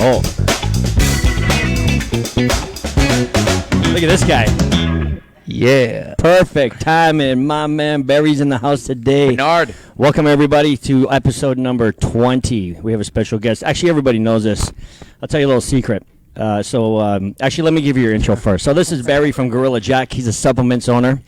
Oh. Look at this guy. Yeah. Perfect timing. My man Barry's in the house today. Bernard. Welcome, everybody, to episode number 20. We have a special guest. Actually, everybody knows this. I'll tell you a little secret. Actually, let me give you your intro first. So this is Barry from Gorilla Jack. He's a supplements owner.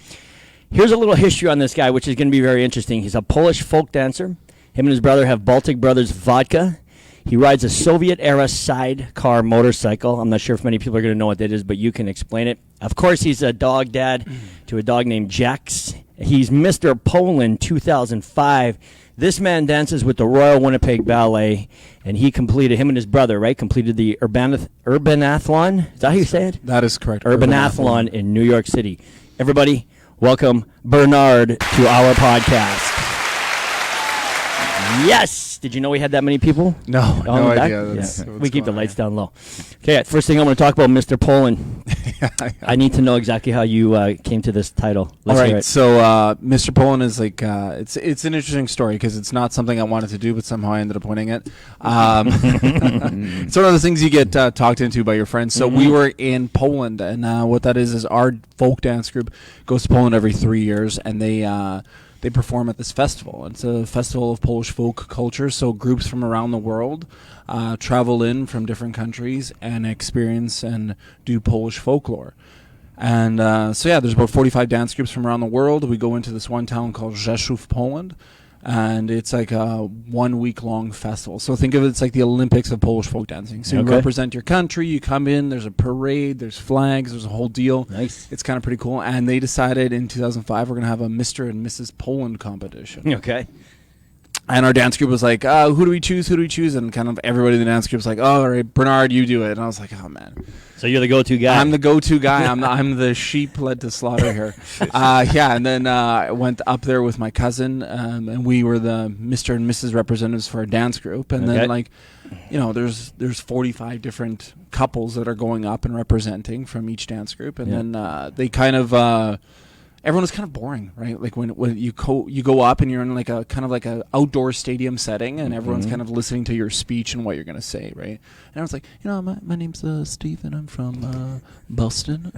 Here's a little history on this guy, which is going to be very interesting. He's a Polish folk dancer. Him and his brother have Baltic Brothers Vodka. He rides a Soviet-era sidecar motorcycle. I'm not sure if many people are going to know what that is, but you can explain it. Of course, he's a dog dad to a dog named Jax. He's Mr. Poland 2005. This man dances with the Royal Winnipeg Ballet, and him and his brother, right, completed the Urbanathlon. Is that how you say it? That is correct. Urbanathlon in New York City. Everybody, welcome Bernard to our podcast. Yes! Did you know we had that many people? No, no idea. We keep the lights down low. Okay, first thing I'm going to talk about, Mr. Poland. I need to know exactly how you came to this title. All right, so Mr. Poland is like, it's an interesting story because it's not something I wanted to do, but somehow I ended up winning it. It's one of those things you get talked into by your friends. So we were in Poland, and what that is our folk dance group goes to Poland every 3 years, and they perform at this festival. It's a festival of Polish folk culture, so groups from around the world travel in from different countries and experience and do Polish folklore. And there's about 45 dance groups from around the world. We go into this one town called Rzeszów, Poland, and it's like a 1 week long festival. So think of it, it's like the Olympics of Polish folk dancing. So you represent your country, you come in, there's a parade, there's flags, there's a whole deal. Nice. It's kind of pretty cool. And they decided in 2005 we're going to have a Mr. and Mrs. Poland competition. Okay. And our dance group was like, who do we choose? And kind of everybody in the dance group was like, all right, Bernard, you do it. And I was like, oh, man. So you're the go-to guy. I'm the go-to guy. I'm the sheep led to slaughter here. And then I went up there with my cousin, and we were the Mr. and Mrs. representatives for our dance group. And then, there's 45 different couples that are going up and representing from each dance group. And then they kind of... everyone was kind of boring, right? Like when you go up and you're in like a kind of like a outdoor stadium setting, and everyone's kind of listening to your speech and what you're going to say, right? And I was like, my name's Steve, and I'm from Boston,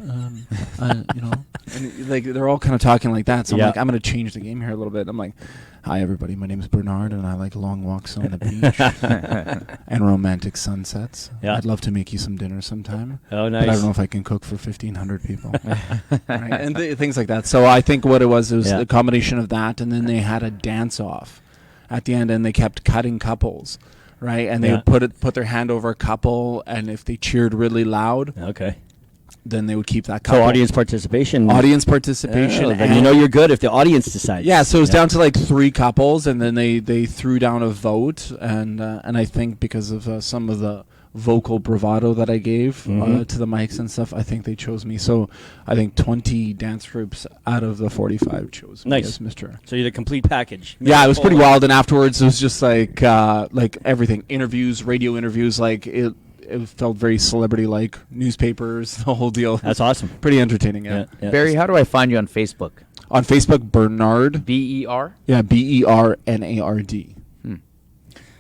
and like they're all kind of talking like that. So I'm like, I'm going to change the game here a little bit. I'm like, hi everybody, my name's Bernard, and I like long walks on the beach and romantic sunsets. Yeah. I'd love to make you some dinner sometime. Oh, nice. But I don't know if I can cook for 1,500 people. Right? And things like that. So I think what it was a combination of that, and then they had a dance-off at the end, and they kept cutting couples, right? And they would put their hand over a couple, and if they cheered really loud, then they would keep that couple. So audience participation. And you're good if the audience decides. Yeah, so it was down to like 3 couples, and then they threw down a vote, and I think because of some of the vocal bravado that I gave to the mics and stuff, I think they chose me. So I think 20 dance groups out of the 45 chose me as Mr. So you're the complete package. Yeah, it was pretty wild, and afterwards it was just like everything, interviews, radio interviews, like it felt very celebrity-like, newspapers, the whole deal. That's awesome. Pretty entertaining, yeah. Barry, how do I find you on Facebook? On Facebook, Bernard. B-E-R? Yeah, B-E-R-N-A-R-D.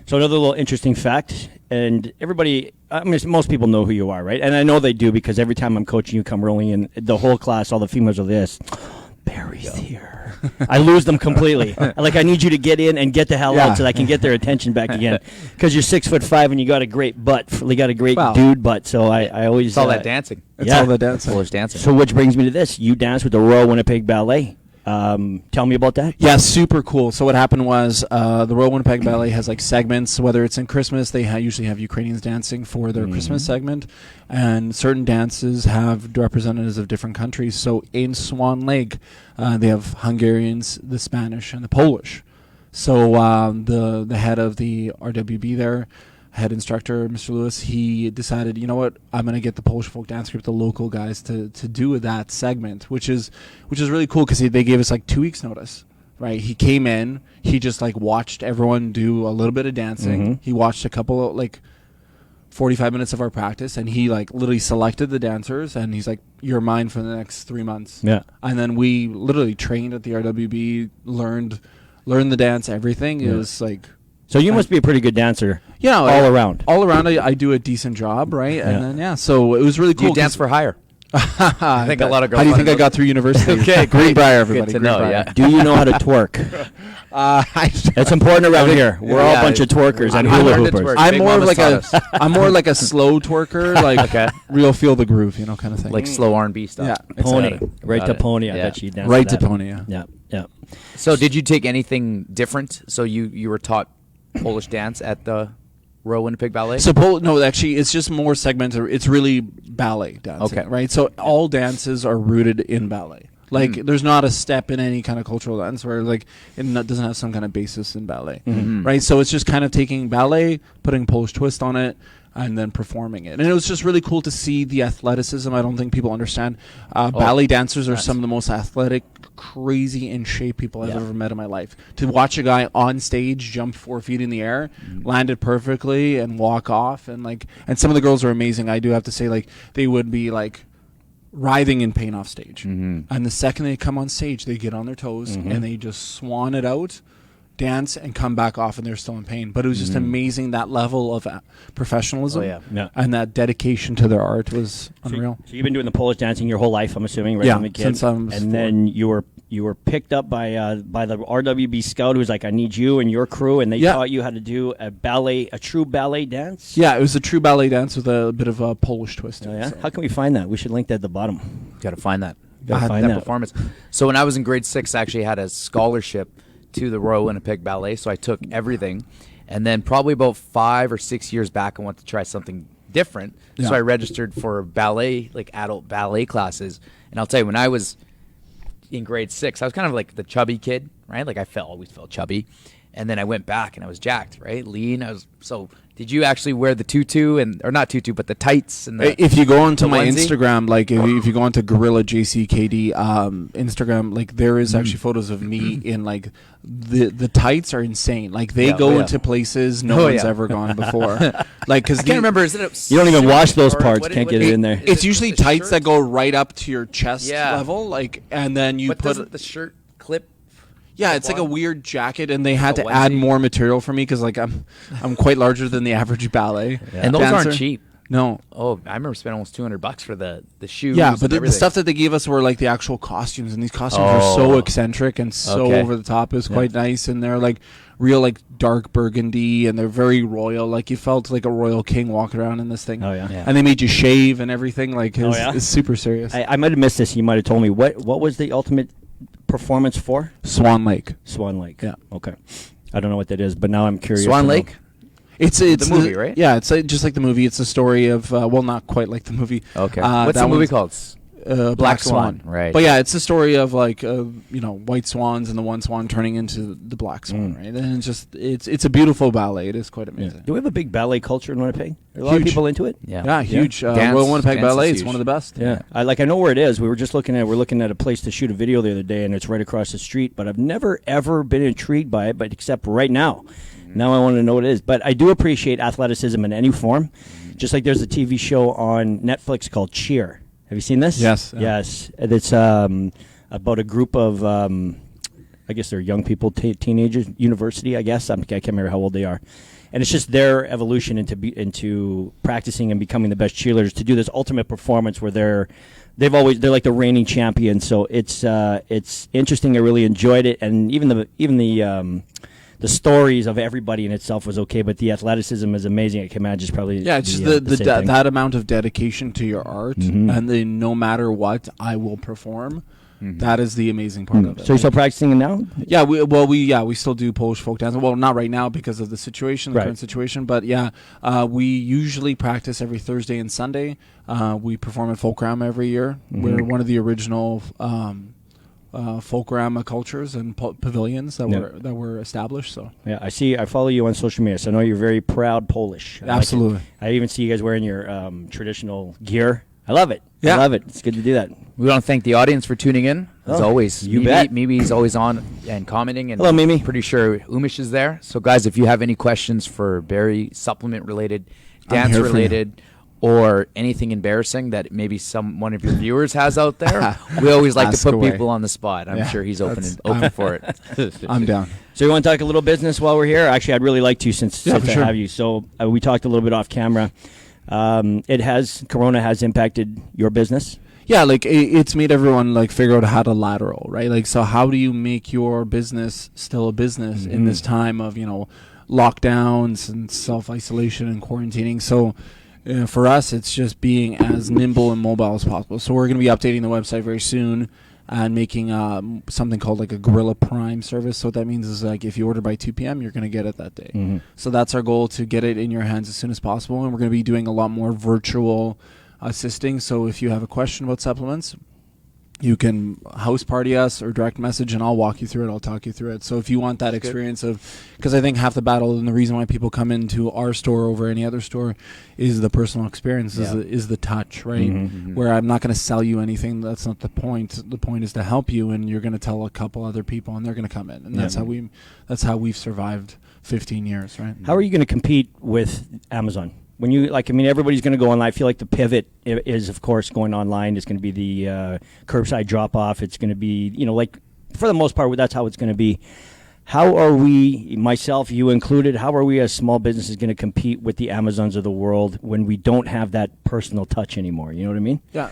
So another little interesting fact, and everybody, most people know who you are, right? And I know they do because every time I'm coaching, you come rolling in, the whole class, all the females are this. Barry's here. I lose them completely. Like, I need you to get in and get the hell out so that I can get their attention back again. Because you're 6'5" and you got a great butt. You got a great dude butt. So I always... It's all that dancing. It's all the dancing. Polish dancing. So which brings me to this. You dance with the Royal Winnipeg Ballet. Tell me about that. Yeah, super cool. So what happened was the Royal Winnipeg Ballet has like segments, whether it's in Christmas, they usually have Ukrainians dancing for their Christmas segment, and certain dances have representatives of different countries. So in Swan Lake, they have Hungarians, the Spanish, and the Polish. So the head of the RWB there, head instructor, Mr. Lewis, he decided, you know what, I'm going to get the Polish folk dance group, the local guys, to do that segment, which is really cool because they gave us like 2 weeks notice, right? He came in, he just like watched everyone do a little bit of dancing. He watched a couple of like 45 minutes of our practice, and he like literally selected the dancers, and he's like, you're mine for the next 3 months. Yeah. And then we literally trained at the RWB, learned the dance, everything. It was like So you must be a pretty good dancer. Yeah, all around. All around, I do a decent job, right? And then so it was really Do cool. you dance for hire? I think a lot of girls How do you wanna think I know got through university? Okay, Greenbrier, everybody. Good to know, Greenbrier. yeah. Do you know how to twerk? It's important around here. We're all a Yeah, bunch of twerkers and I hula learned to hoopers. twerk. I'm Big more of Mama like taught us. I'm more like a slow twerker, like Okay. real feel the groove, kind of thing. Like slow R&B stuff. Yeah. Pony. Got it. Right Got to it. pony. I Yeah. bet you dance Right to that. pony, yeah. Yeah, yeah. So did you take anything different? So you were taught Polish dance at the Royal Winnipeg Ballet? So no, actually, it's just more segmented. It's really ballet dancing, Okay. right? So all dances are rooted in ballet. Like, there's not a step in any kind of cultural dance where like doesn't have some kind of basis in ballet, right? So it's just kind of taking ballet, putting Polish twist on it, and then performing it. And it was just really cool to see the athleticism. I don't think people understand. Ballet dancers are some of the most athletic, crazy in shape people I've ever met in my life. To watch a guy on stage jump 4 feet in the air, land it perfectly, and walk off, and some of the girls are amazing. I do have to say, like, they would be like writhing in pain off stage, and the second they come on stage, they get on their toes and they just swan it out, dance, and come back off, and they're still in pain. But it was just amazing, that level of professionalism Yeah. and that dedication to their art was unreal. So you've been doing the Polish dancing your whole life, I'm assuming, right? Yeah, from a kid. since I was and 4. then you were picked up by the RWB scout who's like, I need you and your crew, and they taught you how to do a true ballet dance. Yeah, it was a true ballet dance with a bit of a Polish twist to Oh, it, yeah. so. How can we find that? We should link that at the bottom. Got to find that. Gotta find that. performance. So when I was in grade 6, I actually had a scholarship to the Royal Winnipeg Ballet, so I took everything. And then probably about 5 or 6 years back, I wanted to try something different. Yeah. So I registered for ballet, like adult ballet classes. And I'll tell you, when I was in grade 6, I was kind of like the chubby kid, right? Like I always felt chubby. And then I went back and I was jacked, right? Lean. So did you actually wear the tutu or not tutu, but the tights and the If you go onto the my onesie? Instagram, like if you go onto Gorilla JCKD Instagram, like there is actually photos of me in like the tights are insane. Like they go into places no one's ever gone before. Like because I can't remember. Is it You don't even wash those or parts. what- Can't what- get it in there. it's usually the tights shirt? that go right up to your chest Yeah. level, like, and then you But put doesn't the shirt clip? yeah, it's like a weird jacket, and they had A to add onesie? more material for me because like I'm quite larger than the average ballet. And those dancer. aren't cheap. No. Oh, I remember spending almost $200 for the shoes. Yeah, and but the everything. stuff that they gave us were like the actual costumes, and these costumes are so Oh. eccentric and so Okay. over the top. It was quite nice, and they're like real like dark burgundy, and they're very royal. Like you felt like a royal king walking around in this thing. Oh, yeah. Yeah. And they made you shave and everything. Like Oh, yeah? it's super serious. I might have missed this. You might have told me. What was the ultimate performance for? Swan Lake. Swan Lake. Yeah. Okay. I don't know what that is, but now I'm curious. Swan to know. Lake. It's the movie, right? Yeah, it's just like the movie. It's a story of well, not quite like the movie. Okay. that What's the movie one's, called? Black Swan. Right. But yeah, it's a story of like white swans and the one swan turning into the black swan, right? And it's a beautiful ballet. It is quite amazing. Do we have a big ballet culture in Winnipeg? Are a lot of Huge. people into it? Yeah. Yeah, huge. Dance- Royal Winnipeg dance Ballet. is It's huge. one of the best. Yeah, I know where it is. We're looking at a place to shoot a video the other day, and it's right across the street. But I've never ever been intrigued by it, but except right now. Now I want to know what it is. But I do appreciate athleticism in any form. Just like there's a TV show on Netflix called Cheer. Have you seen this? Yes. Yes. It's about a group of I guess they're young people, teenagers, university. I guess I can't remember how old they are. And it's just their evolution into practicing and becoming the best cheerleaders to do this ultimate performance where they're like the reigning champions. So it's interesting. I really enjoyed it, and even the stories of everybody in itself was okay, but the athleticism is amazing. I can imagine it's probably Yeah, it's just the same thing. that amount of dedication to your art, and then no matter what, I will perform. That is the amazing part of it. So you're still practicing it now? Yeah, we still do Polish folk dance. Well, not right now because of the situation, the Right. current situation. But yeah, we usually practice every Thursday and Sunday. We perform at Folkram every year. We're one of the original Folkram cultures and pavilions that were established. So Yeah, I follow you on social media, so I know you're very proud Polish. I like it. Absolutely. I even see you guys wearing your traditional gear. I love it. Yeah. I love it. It's good to do that. We want to thank the audience for tuning in. As Oh, always, you bet. Mimi's always on and commenting. And Hello, Mimi. Pretty sure Umish is there. So, guys, if you have any questions for Barry, supplement related, I'm dance here for you. related, or anything embarrassing that maybe one of your viewers has out there, we always like to Ask put away. people on the spot. I'm sure he's open for it. I'm down. So you want to talk a little business while we're here? Actually, I'd really like to since for I sure. have you. So we talked a little bit off camera. Corona has impacted your business. Yeah, like it's made everyone like figure out how to lateral, right? Like, so how do you make your business still a business in this time of, lockdowns and self-isolation and quarantining? So for us, it's just being as nimble and mobile as possible. So we're going to be updating the website very soon and making something called like a Gorilla Prime service. So what that means is like if you order by 2 p.m., you're going to get it that day. So that's our goal, to get it in your hands as soon as possible. And we're going to be doing a lot more virtual assisting. So if you have a question about supplements, you can house party us or direct message, and I'll walk you through it. I'll talk you through it. So if you want that experience of, because I think half the battle and the reason why people come into our store over any other store is the personal experience, is the touch, right? Where I'm not going to sell you anything. That's not the point. The point is to help you, and you're going to tell a couple other people, and they're going to come in, and that's how we've survived 15 years, right? How are you going to compete with Amazon? When you everybody's going to go online. I feel like the pivot is, of course, going online. It's going to be the curbside drop off. It's going to be, for the most part, that's how it's going to be. How are we, myself, you included, how are we as small businesses going to compete with the Amazons of the world when we don't have that personal touch anymore? You know what I mean? Yeah.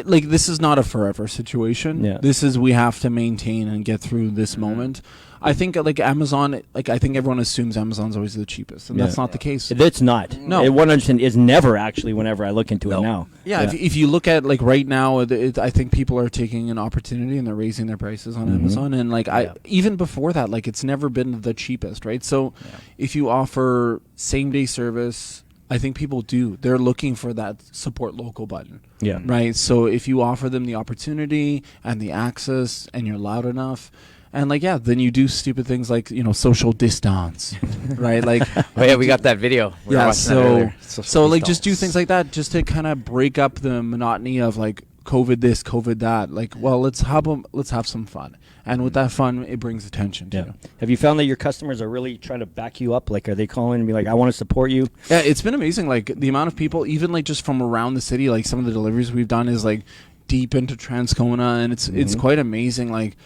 Like, this is not a forever situation. Yeah. This is, we have to maintain and get through this moment. I think like Amazon, I think everyone assumes Amazon's always the cheapest, and that's not the case. It's not. No. It 100% is never actually whenever I look into it now. Yeah, if you look at like right now, I think people are taking an opportunity and they're raising their prices on Amazon, and like even before that, like it's never been the cheapest, right? So if you offer same day service, I think people do. They're looking for that support local button. Yeah. Right. So if you offer them the opportunity and the access, and you're loud enough. And like, then you do stupid things like, social distance, right? Like, Oh yeah, we got that video. We were watching that earlier. so like just do things like that just to kind of break up the monotony of like COVID this, COVID that. Like, well, let's have some fun. And with that fun, it brings attention to. Have you found that your customers are really trying to back you up? Like, are they calling and be like, I want to support you? Yeah, it's been amazing. Like the amount of people, even like just from around the city, like some of the deliveries we've done is like deep into Transcona, and it's quite amazing. Like,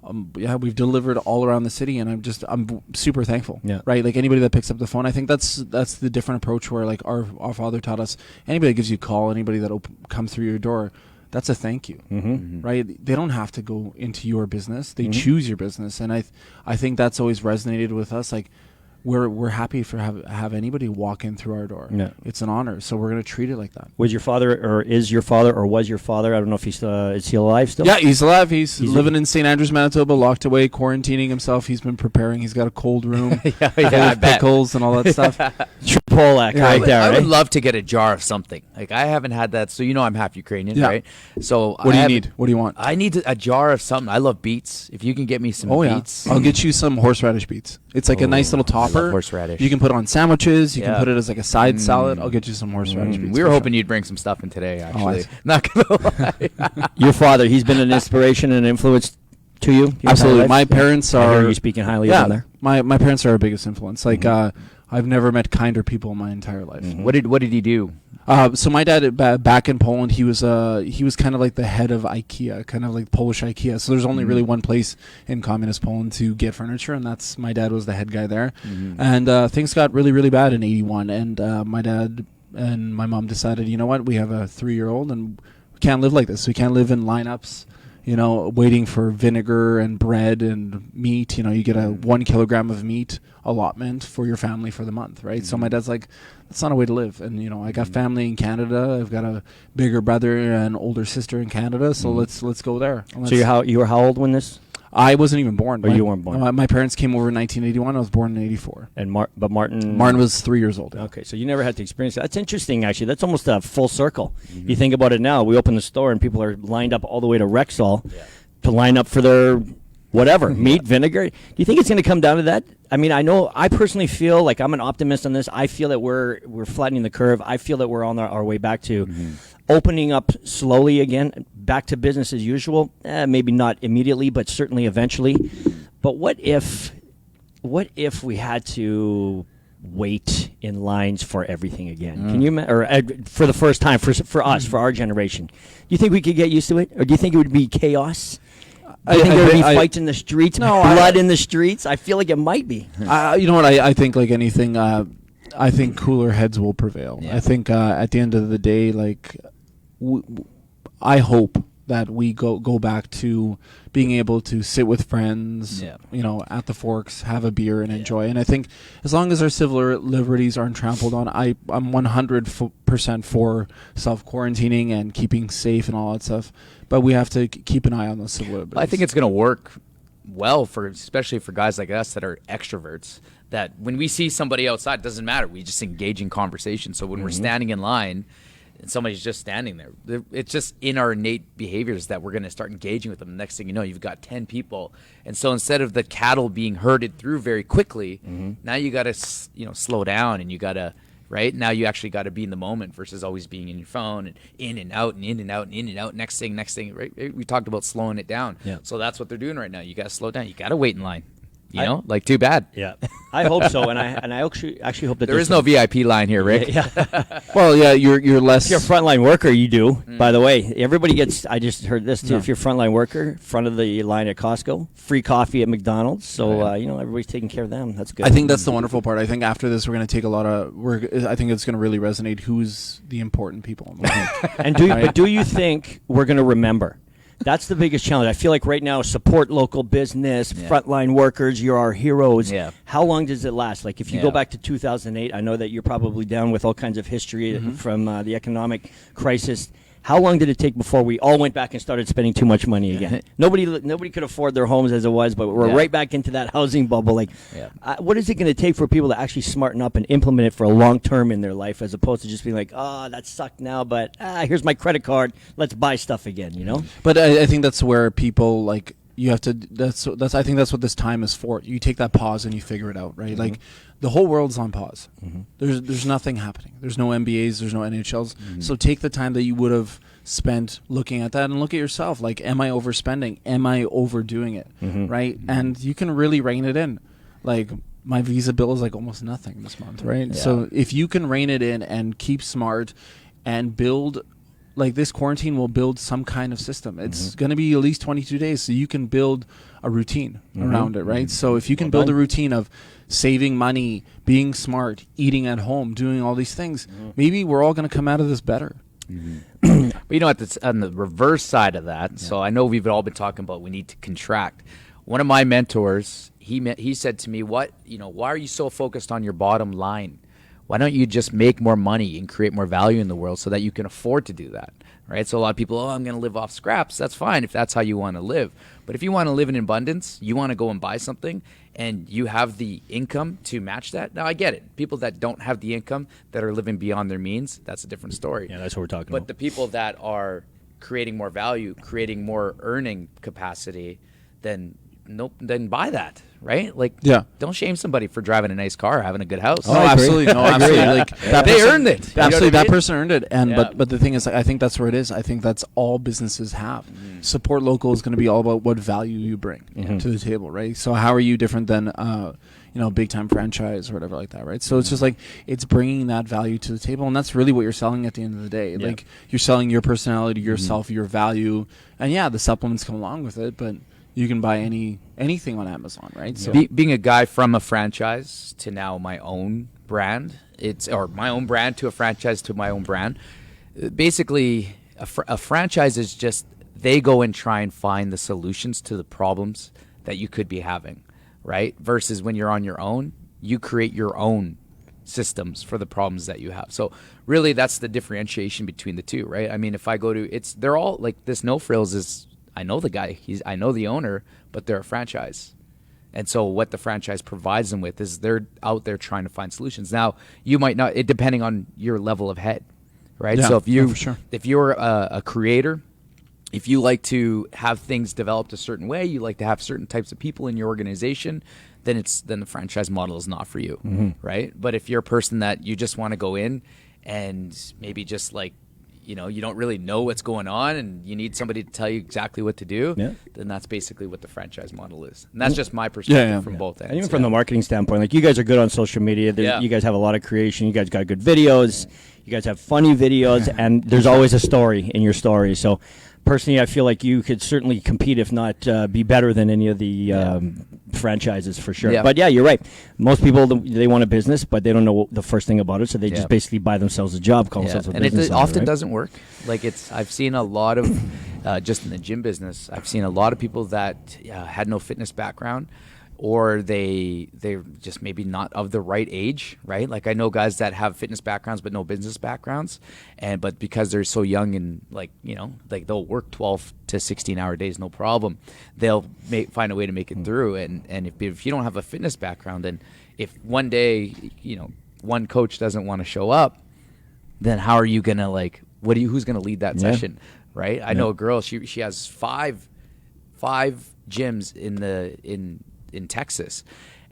we've delivered all around the city, and I'm super thankful. Yeah. Right. Right. Like anybody that picks up the phone, I think that's the different approach where like our father taught us, anybody that gives you a call, anybody that comes through your door, that's a thank you. Right. They don't have to go into your business. They choose your business. And I think that's always resonated with us. Like, we're happy for have anybody walk in through our door. Yeah. It's an honor. So we're going to treat it like that. Was your father, or is your father, or was your father, I don't know if he's is he alive still? Yeah, he's alive. He's living in St. Andrews, Manitoba, locked away, quarantining himself. He's been preparing. He's got a cold room. I bet. Pickles and all that stuff. Pollack right there. I right? would love to get a jar of something. Like, I haven't had that, so I'm half Ukrainian, right? So what do you need? What do you want? I need a jar of something. I love beets. If you can get me some beets. I'll get you some horseradish beets. It's like a nice little topper. I love horseradish. You can put it on sandwiches. You can put it as like a side salad. I'll get you some horseradish beets. We were hoping you'd bring some stuff in today, actually. Not gonna lie. Your father, he's been an inspiration and influence to you? Absolutely. My parents are... I hear you speaking highly of them there. My parents are our biggest influence. Like, I've never met kinder people in my entire life. What did he do? So my dad, back in Poland, he was kind of like the head of IKEA, kind of like Polish IKEA. So there's only really one place in communist Poland to get furniture, and that's my dad was the head guy there. And things got really, really bad in '81, and my dad and my mom decided, you know what, we have a 3-year-old, and we can't live like this. We can't live in lineups, waiting for vinegar and bread and meat. You get a 1 kilogram of meat allotment for your family for the month, right? So my dad's like, that's not a way to live. And I got family in Canada. I've got a bigger brother and older sister in Canada. So let's go there. So you were how old when this? I wasn't even born. You weren't born. My parents came over in 1981. I was born in '84. And Martin was 3 years old. Okay, so you never had to experience that. That's interesting, actually. That's almost a full circle. You think about it now. We open the store and people are lined up all the way to Rexall to line up for their whatever, meat, vinegar. Do you think it's going to come down to that? I mean, I personally feel like I'm an optimist on this. I feel that we're flattening the curve. I feel that we're on our way back to opening up slowly again, back to business as usual. Maybe not immediately, but certainly eventually. But what if we had to wait in lines for everything again. Can you for the first time for us, for our generation? Do you think we could get used to it, or do you think it would be chaos? Do you think there would be fights in the streets, blood in the streets? I feel like it might be. You know what? I think like anything, I think cooler heads will prevail. Yeah. I think at the end of the day, like I hope that we go back to being able to sit with friends, you know, at the Forks, have a beer and enjoy. And I think as long as our civil liberties aren't trampled on, I'm 100% for self-quarantining and keeping safe and all that stuff. But we have to keep an eye on those civil liberties. I think it's going to work well especially for guys like us that are extroverts, that when we see somebody outside, it doesn't matter. We just engage in conversation. So when we're standing in line and somebody's just standing there, it's just in our innate behaviors that we're going to start engaging with them. The next thing you know, you've got 10 people. And so instead of the cattle being herded through very quickly, now you got to, slow down, and you got to, right? Now you actually got to be in the moment versus always being in your phone and in and out and in and out and in and out. Next thing, right? We talked about slowing it down. Yeah. So that's what they're doing right now. You got to slow down. You got to wait in line. You know, like too bad. Yeah, I hope so, and I actually hope that there is no VIP line here, Rick. Yeah. Well, yeah, you're less. If you're a frontline worker, you do. By the way, everybody gets. I just heard this too. No. If you're a frontline worker, front of the line at Costco, free coffee at McDonald's. So everybody's taking care of them. That's good. I think that's the wonderful part. I think after this, we're going to take a lot of. I think it's going to really resonate. Who's the important people in the world? And do you think we're going to remember? That's the biggest challenge. I feel like right now, support local business, frontline workers, you're our heroes. Yeah. How long does it last? Like if you go back to 2008, I know that you're probably down with all kinds of history from the economic crisis. How long did it take before we all went back and started spending too much money again? Nobody could afford their homes as it was, but we're right back into that housing bubble. Like, what is it going to take for people to actually smarten up and implement it for a long term in their life, as opposed to just being like, oh, that sucked now, but here's my credit card, let's buy stuff again, you know? But I think that's where people like. You have to. That's. I think that's what this time is for. You take that pause and you figure it out, right? Like, the whole world's on pause. There's nothing happening. There's no NBAs. There's no NHLs. So take the time that you would have spent looking at that and look at yourself. Like, am I overspending? Am I overdoing it? Right? And you can really rein it in. Like, my Visa bill is like almost nothing this month, right? Yeah. So if you can rein it in and keep smart and build. Like, this quarantine will build some kind of system. It's going to be at least 22 days, so you can build a routine around it, right? So if you can build a routine of saving money, being smart, eating at home, doing all these things, maybe we're all going to come out of this better. But you know, on the reverse side of that, so I know we've all been talking about we need to contract. One of my mentors, he said to me, why are you so focused on your bottom line? Why don't you just make more money and create more value in the world so that you can afford to do that, right? So a lot of people, I'm going to live off scraps. That's fine if that's how you want to live. But if you want to live in abundance, you want to go and buy something, and you have the income to match that. Now, I get it. People that don't have the income, that are living beyond their means, that's a different story. Yeah, that's what we're talking about. But the people that are creating more value, creating more earning capacity, then buy that, right? Like, don't shame somebody for driving a nice car or having a good house. Oh, absolutely. No, absolutely. Like, they earned it. Absolutely, that person earned it. And but the thing is, I think that's where it is. I think that's all businesses have. Support local is going to be all about what value you bring to the table, right? So how are you different than big time franchise or whatever like that, right? So it's just like, it's bringing that value to the table, and that's really what you're selling at the end of the day. Like, you're selling your personality, yourself, your value, and the supplements come along with it, but you can buy anything on Amazon, right? So being a guy from a franchise to now my own brand, or my own brand to a franchise to my own brand. Basically, a franchise is just, they go and try and find the solutions to the problems that you could be having, right? Versus when you're on your own, you create your own systems for the problems that you have. So really, that's the differentiation between the two, right? I mean, if I go to, they're all like, this No Frills is, I know the guy, I know the owner, but they're a franchise. And so what the franchise provides them with is they're out there trying to find solutions. Now, you might not, depending on your level of head, right? Yeah, so if you're a creator, if you like to have things developed a certain way, you like to have certain types of people in your organization, then the franchise model is not for you, right? But if you're a person that you just want to go in and maybe just like, you know, you don't really know what's going on and you need somebody to tell you exactly what to do, then that's basically what the franchise model is. And that's just my perspective from both ends. And even from the marketing standpoint, like you guys are good on social media. You guys have a lot of creation. You guys got good videos. You guys have funny videos, and there's always a story in your story. So personally, I feel like you could certainly compete, if not be better than any of the franchises for sure. Yeah. But yeah, you're right. Most people, they want a business, but they don't know the first thing about it, so they just basically buy themselves a job, call themselves a business And it owner, often right? doesn't work. Like I've seen a lot of, just in the gym business, I've seen a lot of people that had no fitness background, or they're just maybe not of the right age, right? Like I know guys that have fitness backgrounds but no business backgrounds, but because they're so young and like, you know, like they'll work 12 to 16-hour days, no problem. They'll find a way to make it through. And if you don't have a fitness background, then if one day, you know, one coach doesn't want to show up, then how are you gonna who's gonna lead that session, right? I know a girl, she has five gyms in Texas,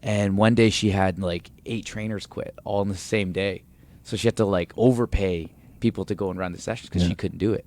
and one day she had like 8 trainers quit all in the same day, so she had to like overpay people to go and run the sessions because she couldn't do it.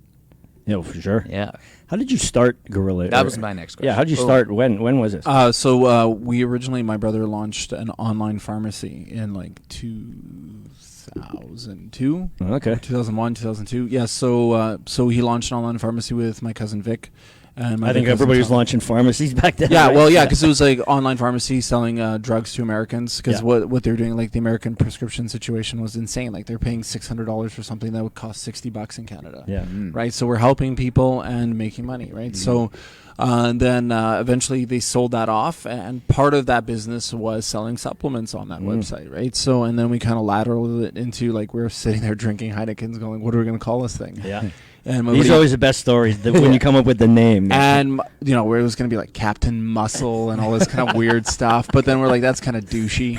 Yeah, for sure. Yeah. How did you start Gorilla? That was my next question. Yeah, how did you start? When was this? So we originally, my brother launched an online pharmacy in like 2002. Okay. 2001, 2002. Yeah. So he launched an online pharmacy with my cousin Vic. And I think everybody was launching pharmacies back then. Yeah, right? well, yeah, because it was like online pharmacy selling drugs to Americans. Because what they're doing, like the American prescription situation was insane. Like they're paying $600 for something that would cost $60 in Canada. Yeah. Right. So we're helping people and making money. Right. So then eventually they sold that off, and part of that business was selling supplements on that website. Right. So and then we kind of lateraled it into like we're sitting there drinking Heinekens, going, "What are we going to call this thing?" Yeah. And these are always the best stories when you come up with the name. And, you know, where it was going to be like Captain Muscle and all this kind of weird stuff. But then we're like, that's kind of douchey,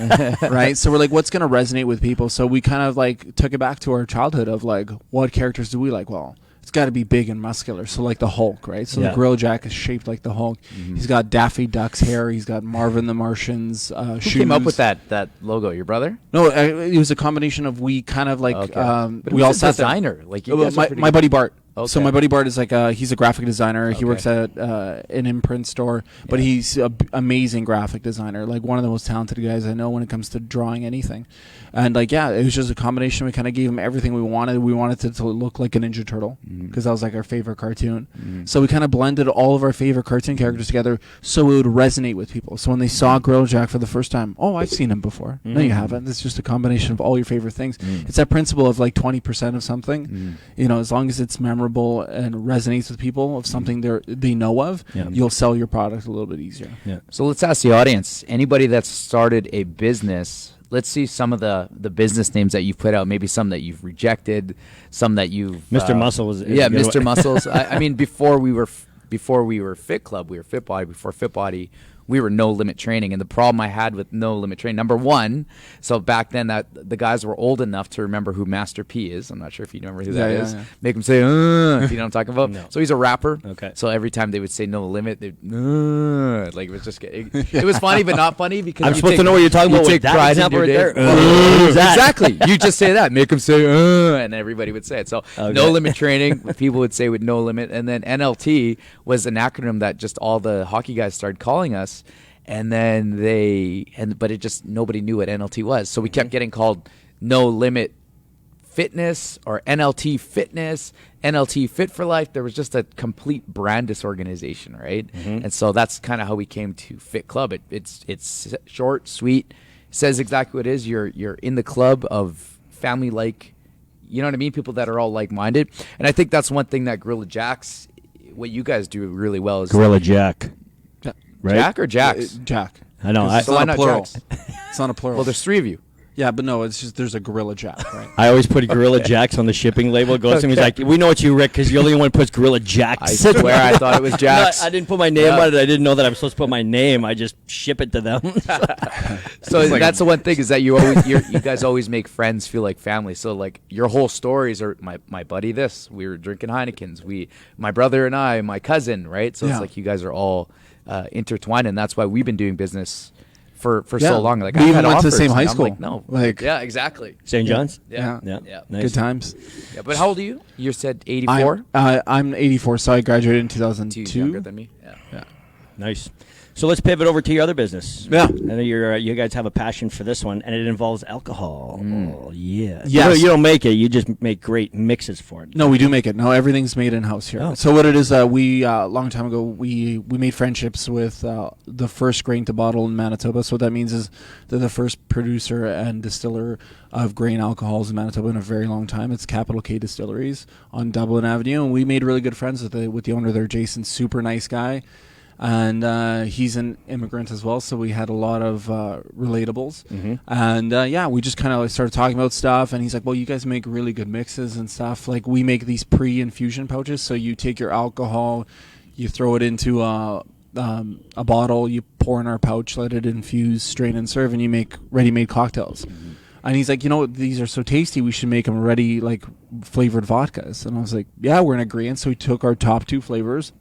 right? So we're like, what's going to resonate with people? So we kind of like took it back to our childhood of like, what characters do we like? Well, it's got to be big and muscular. So like the Hulk, right? So the Gorilla Jack is shaped like the Hulk. He's got Daffy Duck's hair. He's got Marvin the Martian's Who shoes. came up with that logo? Your brother? No, it was a combination of we kind of like, But we all sat designer. there. Like you guys are pretty my good. buddy Bart. Okay. So my buddy Bart is like he's a graphic designer. He Okay. works at an imprint store, but he's an amazing graphic designer. Like one of the most talented guys I know when it comes to drawing anything. And like it was just a combination. We kind of gave him everything we wanted. We wanted it to look like a Ninja Turtle because that was like our favorite cartoon. So we kind of blended all of our favorite cartoon characters together so it would resonate with people. So when they saw Gorilla Jack for the first time, oh, I've seen him before. No, you haven't. It's just a combination of all your favorite things. It's that principle of like 20% of something. You know, as long as it's memorable and resonates with people of something they know of, you'll sell your product a little bit easier. Yeah. So let's ask the audience, anybody that's started a business, let's see some of the business names that you've put out, maybe some that you've rejected, some that you've... Mr. Muscle was... Mr. Muscles. I mean, before we were Fit Club, we were Fit Body. Before Fit Body, we were No Limit Training. And the problem I had with No Limit Training, number one, so back then that the guys were old enough to remember who Master P is. I'm not sure if you remember who that is. Yeah. Make them say, if you know what I'm talking about. No. So he's a rapper. Okay. So every time they would say No Limit, they'd, like it was just, it was funny, but not funny because I'm supposed to know what you're talking about. Take With that pride in example your right day. there. Exactly. You just say that. Make them say, and everybody would say it. So No Limit Training, people would say with No Limit. And then NLT was an acronym that just all the hockey guys started calling us. And then but it just, nobody knew what NLT was. So we kept getting called No Limit Fitness or NLT Fitness, NLT Fit for Life. There was just a complete brand disorganization, right? And so that's kind of how we came to Fit Club. It's short, sweet, says exactly what it is. You're in the club of family-like, you know what I mean? People that are all like-minded. And I think that's one thing that Gorilla Jack's, what you guys do really well is... Gorilla Jack. Right? Jack or Jax? Jack. I know. It's why not not a plural. Jax? It's not a plural. Well, there's 3 of you. Yeah, but no, it's just there's a Gorilla Jack, right? I always put Gorilla Jacks on the shipping label. Goes to him, he's like, "We know it's you, Rick, because you're the only one who puts Gorilla Jacks." I swear I thought it was Jax. No, I didn't put my name on it. I didn't know that I'm supposed to put my name. I just ship it to them. So that's the one thing is that you guys always make friends feel like family. So like your whole stories are my buddy this. We were drinking Heinekens. My brother and my cousin, right? So it's like you guys are all intertwined, and that's why we've been doing business for Yeah. so long. Like We I even had went to the offers, same and high I'm school. Like, no, Like- yeah, exactly. St. John's. Yeah. Yeah. Nice. Good times. Yeah, but how old are you? You said 84. I'm 84, so I graduated in Two 2002. younger than me. Yeah. Yeah. Nice. So let's pivot over to your other business. Yeah. I know you guys have a passion for this one, and it involves alcohol. Oh, yeah. Yes. You don't make it. You just make great mixes for it. No, we do make it. No, everything's made in house here. Oh. So what it is, we long time ago we made friendships with the first grain to bottle in Manitoba. So what that means is they're the first producer and distiller of grain alcohols in Manitoba in a very long time. It's Capital K Distilleries on Dublin Avenue, and we made really good friends with the owner there, Jason. Super nice guy. And he's an immigrant as well, so we had a lot of relatables. Mm-hmm. And we just kind of started talking about stuff, and he's like, well, you guys make really good mixes and stuff. Like, we make these pre-infusion pouches, so you take your alcohol, you throw it into a bottle, you pour in our pouch, let it infuse, strain and serve, and you make ready-made cocktails. Mm-hmm. And he's like, these are so tasty, we should make them ready, like, flavored vodkas. And I was like, yeah, we're in agreement. So we took our top 2 flavors,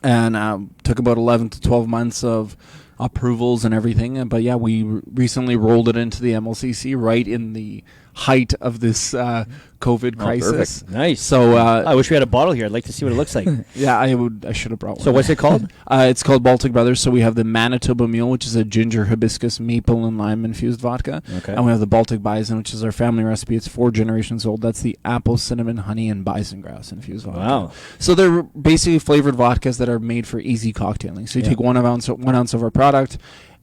and took about 11 to 12 months of approvals and everything. But yeah, we recently rolled it into the MLCC right in the height of this COVID crisis. Perfect. Nice. So I wish we had a bottle here. I'd like to see what it looks like. yeah, I should have brought one. So what's it called? It's called Baltic Brothers. So we have the Manitoba Mule, which is a ginger, hibiscus, maple, and lime infused vodka. Okay. And we have the Baltic Bison, which is our family recipe. It's 4 generations old. That's the apple, cinnamon, honey, and bison grass infused vodka. Wow. So they're basically flavored vodkas that are made for easy cocktailing. So you Yeah. take 1 ounce of our product,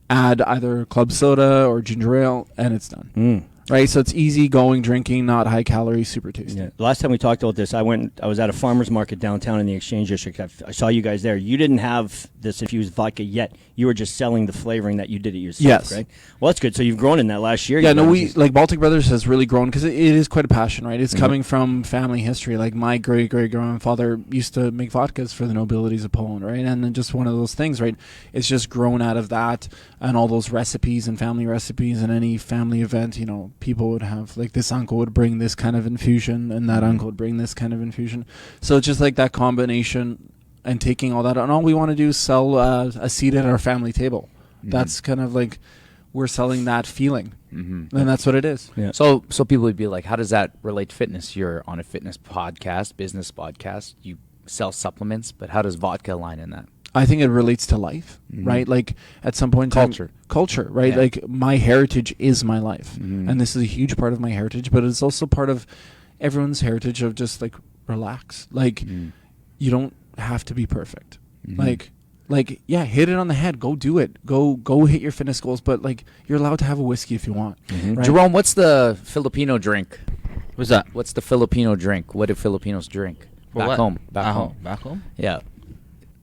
add either club soda or ginger ale, and it's done. Mm. Right, so it's easy going drinking, not high calorie, super tasty. Yeah. The last time we talked about this, I was at a farmer's market downtown in the Exchange District. I saw you guys there. You didn't have this infused vodka yet. You were just selling the flavoring that you did it yourself, Yes. right? Well, that's good. So you've grown in that last year. Yeah, You've no, obviously- like Baltic Brothers has really grown because it is quite a passion, right? It's Mhm. coming from family history. Like my great grandfather used to make vodkas for the nobilities of Poland, right? And then just one of those things, right? It's just grown out of that and all those recipes and family recipes. And any family event, people would have like this uncle would bring this kind of infusion, and that uncle would bring this kind of infusion. So it's just like that combination and taking all that, and all we want to do is sell a seat at our family table. Mhm. That's kind of like we're selling that feeling. Mm-hmm. And that's what it is. Yeah. So people would be like, how does that relate to fitness? You're on a fitness podcast, business podcast. You sell supplements, but how does vodka align in that? I think it relates to life, Mhm. right? Like at some point in time- culture, right? Yeah. Like my heritage is my life. Mhm. And this is a huge part of my heritage, but it's also part of everyone's heritage of just like relax. Like Mm. you don't have to be perfect. Mhm. Like yeah, hit it on the head. Go do it. Go hit your fitness goals, but like you're allowed to have a whiskey if you want. Mhm. Right. Jerome, what's the Filipino drink? What's that? What's the Filipino drink? What do Filipinos drink? For Back what? home. Back home. Back home? Yeah.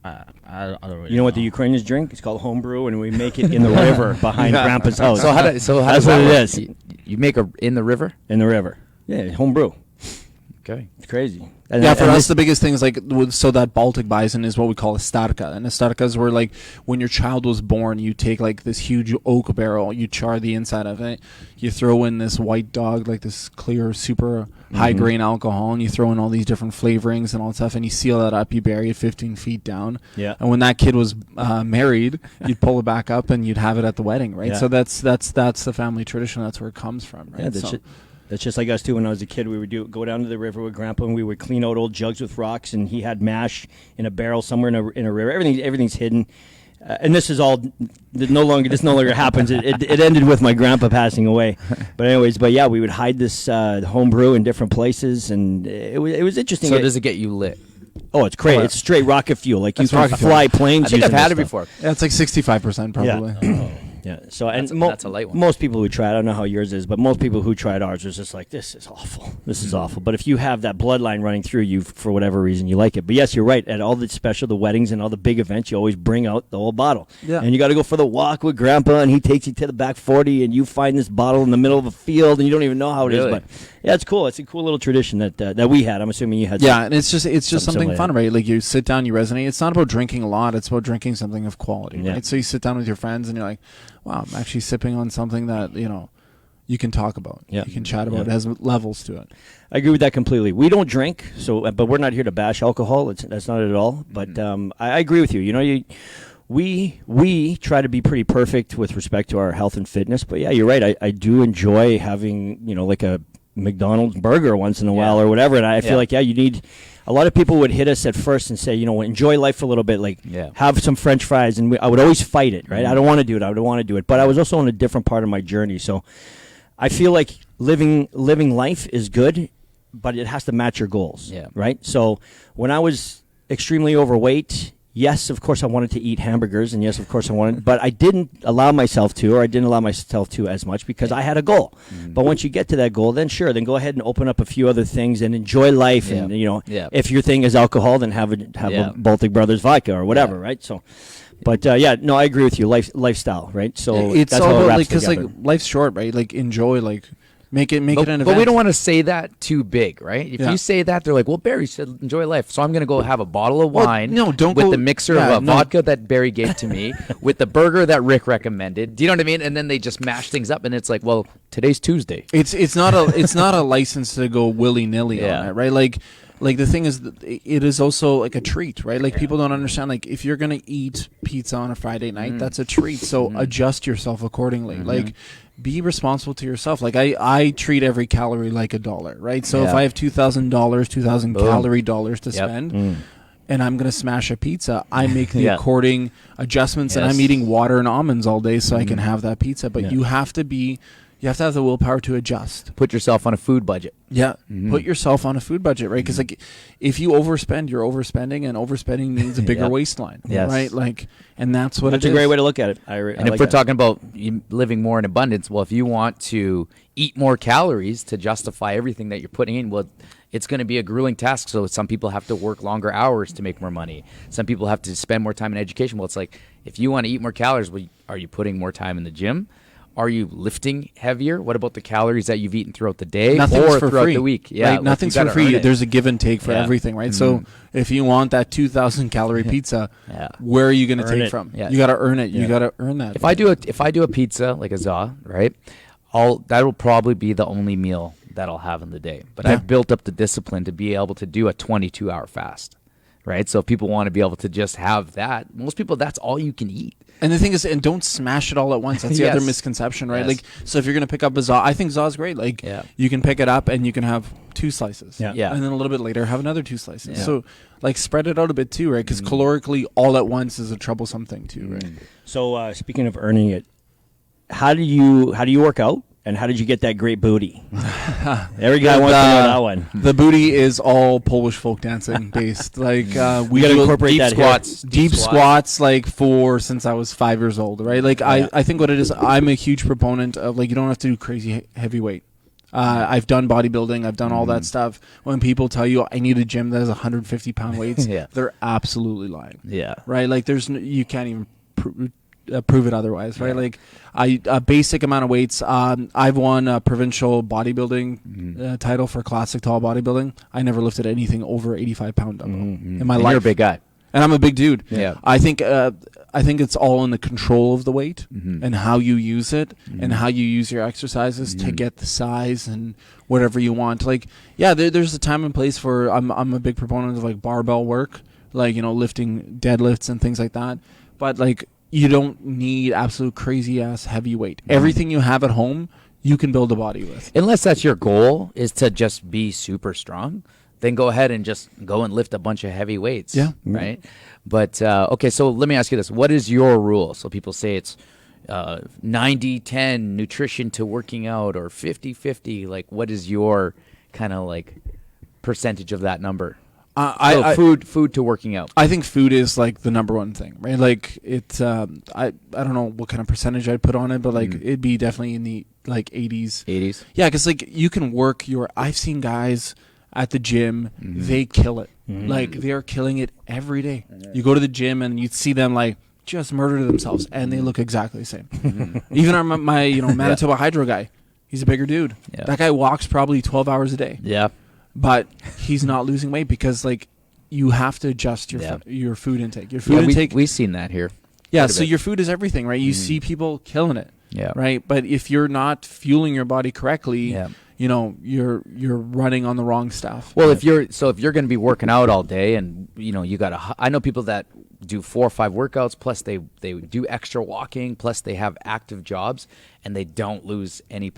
I don't really You know what the Ukrainians drink? It's called homebrew, and we make it in the river behind Yeah. Grandpa's house. So how does That's that what it work? is. You make a in the river? In the river. Yeah, homebrew. Okay. It's crazy. Yeah, for and us, this- the biggest thing is like, so that Baltic bison is what we call a starka. And a starkas were like, when your child was born, you take like this huge oak barrel, you char the inside of it, you throw in this white dog, like this clear, super high grain alcohol, and you throw in all these different flavorings and all that stuff, and you seal that up, you bury it 15 feet down. Yeah. And when that kid was married, you'd pull it back up and you'd have it at the wedding, right? Yeah. So that's the family tradition. That's where it comes from, right? Yeah, that's, So- that's just like us too. When I was a kid, we would go down to the river with Grandpa, and we would clean out old jugs with rocks, and he had mash in a barrel somewhere in a river. Everything's hidden, and this is all this no longer happens. It ended with my grandpa passing away. But anyways, yeah, we would hide this homebrew in different places, and it was interesting. So does it get you lit? Oh, it's great! It's straight rocket fuel. Like you That's can rocket fuel. fly planes. I think I've using had this it stuff. before. yeah, it's like 65% probably. Yeah. So and That's a light one. most people who try it, I don't know how yours is, but most people who tried ours was just like, this is awful. This is awful. But if you have that bloodline running through you for whatever reason, you like it. But yes, you're right. At all the the weddings and all the big events, you always bring out the whole bottle. Yeah. And you got to go for the walk with Grandpa, and he takes you to the back 40, and you find this bottle in the middle of a field, and you don't even know how it is. Really? But yeah, it's cool. It's a cool little tradition that we had. I'm assuming you had. Yeah, and it's just Something something similar. fun, right? Like you sit down, you resonate. It's not about drinking a lot; it's about drinking something of quality, Yeah. right? So you sit down with your friends, and you're like, "Wow, I'm actually sipping on something that you can talk about, Yeah. you can chat about. Yeah. It has levels to it." I agree with that completely. We don't drink, but we're not here to bash alcohol. That's not it at all. But I agree with you. we try to be pretty perfect with respect to our health and fitness. But yeah, you're right. I do enjoy having, like a McDonald's burger once in a while or whatever. And I feel like, you need, a lot of people would hit us at first and say, enjoy life for a little bit, like have some French fries. And I would always fight it, right? I don't want to do it. I don't want to do it. But I was also on a different part of my journey. So I feel like living life is good, but it has to match your goals, right? So when I was extremely overweight, yes, of course I wanted to eat hamburgers, and yes, of course I wanted, but I didn't allow myself to as much because I had a goal. But once you get to that goal, then go ahead and open up a few other things and enjoy life. And if your thing is alcohol, then have a Baltic Brothers vodka or whatever, right? So, but I agree with you. Lifestyle, right? So it's that's all how it about wraps because together. life's short, right? Like enjoy, like. Make it an event. But we don't want to say that too big, right? If you say that, they're like, well, Barry said enjoy life. So I'm going to go have a bottle of wine with the mixer of vodka that Barry gave to me, with the burger that Rick recommended. Do you know what I mean? And then they just mash things up, and it's like, well, today's Tuesday. It's not a license to go willy-nilly on it, right? Like the thing is, it is also like a treat, right? Like people don't understand, like if you're going to eat pizza on a Friday night, that's a treat. So adjust yourself accordingly. Like be responsible to yourself. Like I treat every calorie like $1, right? So if I have $2,000, 2,000 calorie dollars to spend, and I'm going to smash a pizza, I make the according adjustments, and I'm eating water and almonds all day so I can have that pizza. But you have to have the willpower to adjust. Put yourself on a food budget. Yeah, put yourself on a food budget, right? Because like, if you overspend, you're overspending, and overspending means a bigger waistline, right? Like, and that's what that's a great way to look at it. And if we're talking about living more in abundance, well, if you want to eat more calories to justify everything that you're putting in, well, it's going to be a grueling task. So some people have to work longer hours to make more money. Some people have to spend more time in education. Well, it's like, if you want to eat more calories, well, are you putting more time in the gym? Are you lifting heavier? What about the calories that you've eaten throughout the day or throughout free. the week? Yeah, like, nothing's for free. There's a give and take for everything, right? So if you want that 2,000 calorie pizza, where are you going to take from? Yeah. You got to earn it. You got to earn that. If I do a pizza like a za, right? That'll probably be the only meal that I'll have in the day. But I've built up the discipline to be able to do a 22-hour fast, right? So if people want to be able to just have that, most people, that's all you can eat. And the thing is, and don't smash it all at once. That's the other misconception, right? Like, so if you're going to pick up a za, I think za is great. Like, you can pick it up and you can have 2 slices. And then a little bit later, have another 2 slices. So, like, spread it out a bit too, right? Because calorically, all at once is a troublesome thing too, right? So, speaking of earning it, how do you work out? And how did you get that great booty? Every guy wants to know that one. The booty is all Polish folk dancing based. Like we gotta do incorporate deep that squats, here. deep squats, like since I was 5 years old, right? Like I think what it is, I'm a huge proponent of, like, you don't have to do crazy heavy weight. I've done bodybuilding. I've done all that stuff. When people tell you I need a gym that has 150 pound weights, they're absolutely lying. Yeah, right. Like you can't even prove it otherwise, right? Like a basic amount of weights. I've won a provincial bodybuilding title for classic tall bodybuilding. I never lifted anything over 85-pound dumbbell in my life. You're a big guy, and I'm a big dude. Yeah, I think it's all in the control of the weight and how you use it and how you use your exercises to get the size and whatever you want. Like, there's a time and place for. I'm a big proponent of like barbell work, like, lifting deadlifts and things like that. But like, you don't need absolute crazy ass heavy weight. Everything you have at home, you can build a body with. Unless that's your goal, is to just be super strong, then go ahead and just go and lift a bunch of heavy weights. Yeah. Right? But, okay, so let me ask you this. What is your rule? So people say it's 90-10 nutrition to working out, or 50-50. Like, what is your kind of like percentage of that number? Food to working out. I think food is like the number one thing, right? Like it's I don't know what kind of percentage I'd put on it, but like it'd be definitely in the like 80s. Yeah, because like you can work I've seen guys at the gym, they kill it. Like they are killing it every day. You go to the gym and you see them like just murder themselves, and they look exactly the same. Even my Manitoba Hydro guy, he's a bigger dude. Yeah. That guy walks probably 12 hours a day. Yeah. But he's not losing weight because like you have to adjust your food intake. Your food intake. We've seen that here. Yeah, so your food is everything, right? You see people killing it. Yeah. Right? But if you're not fueling your body correctly, you're running on the wrong stuff. Well, if you're going to be working out all day, and you got I know people that do 4 or 5 workouts, plus they do extra walking, plus they have active jobs, and they don't lose any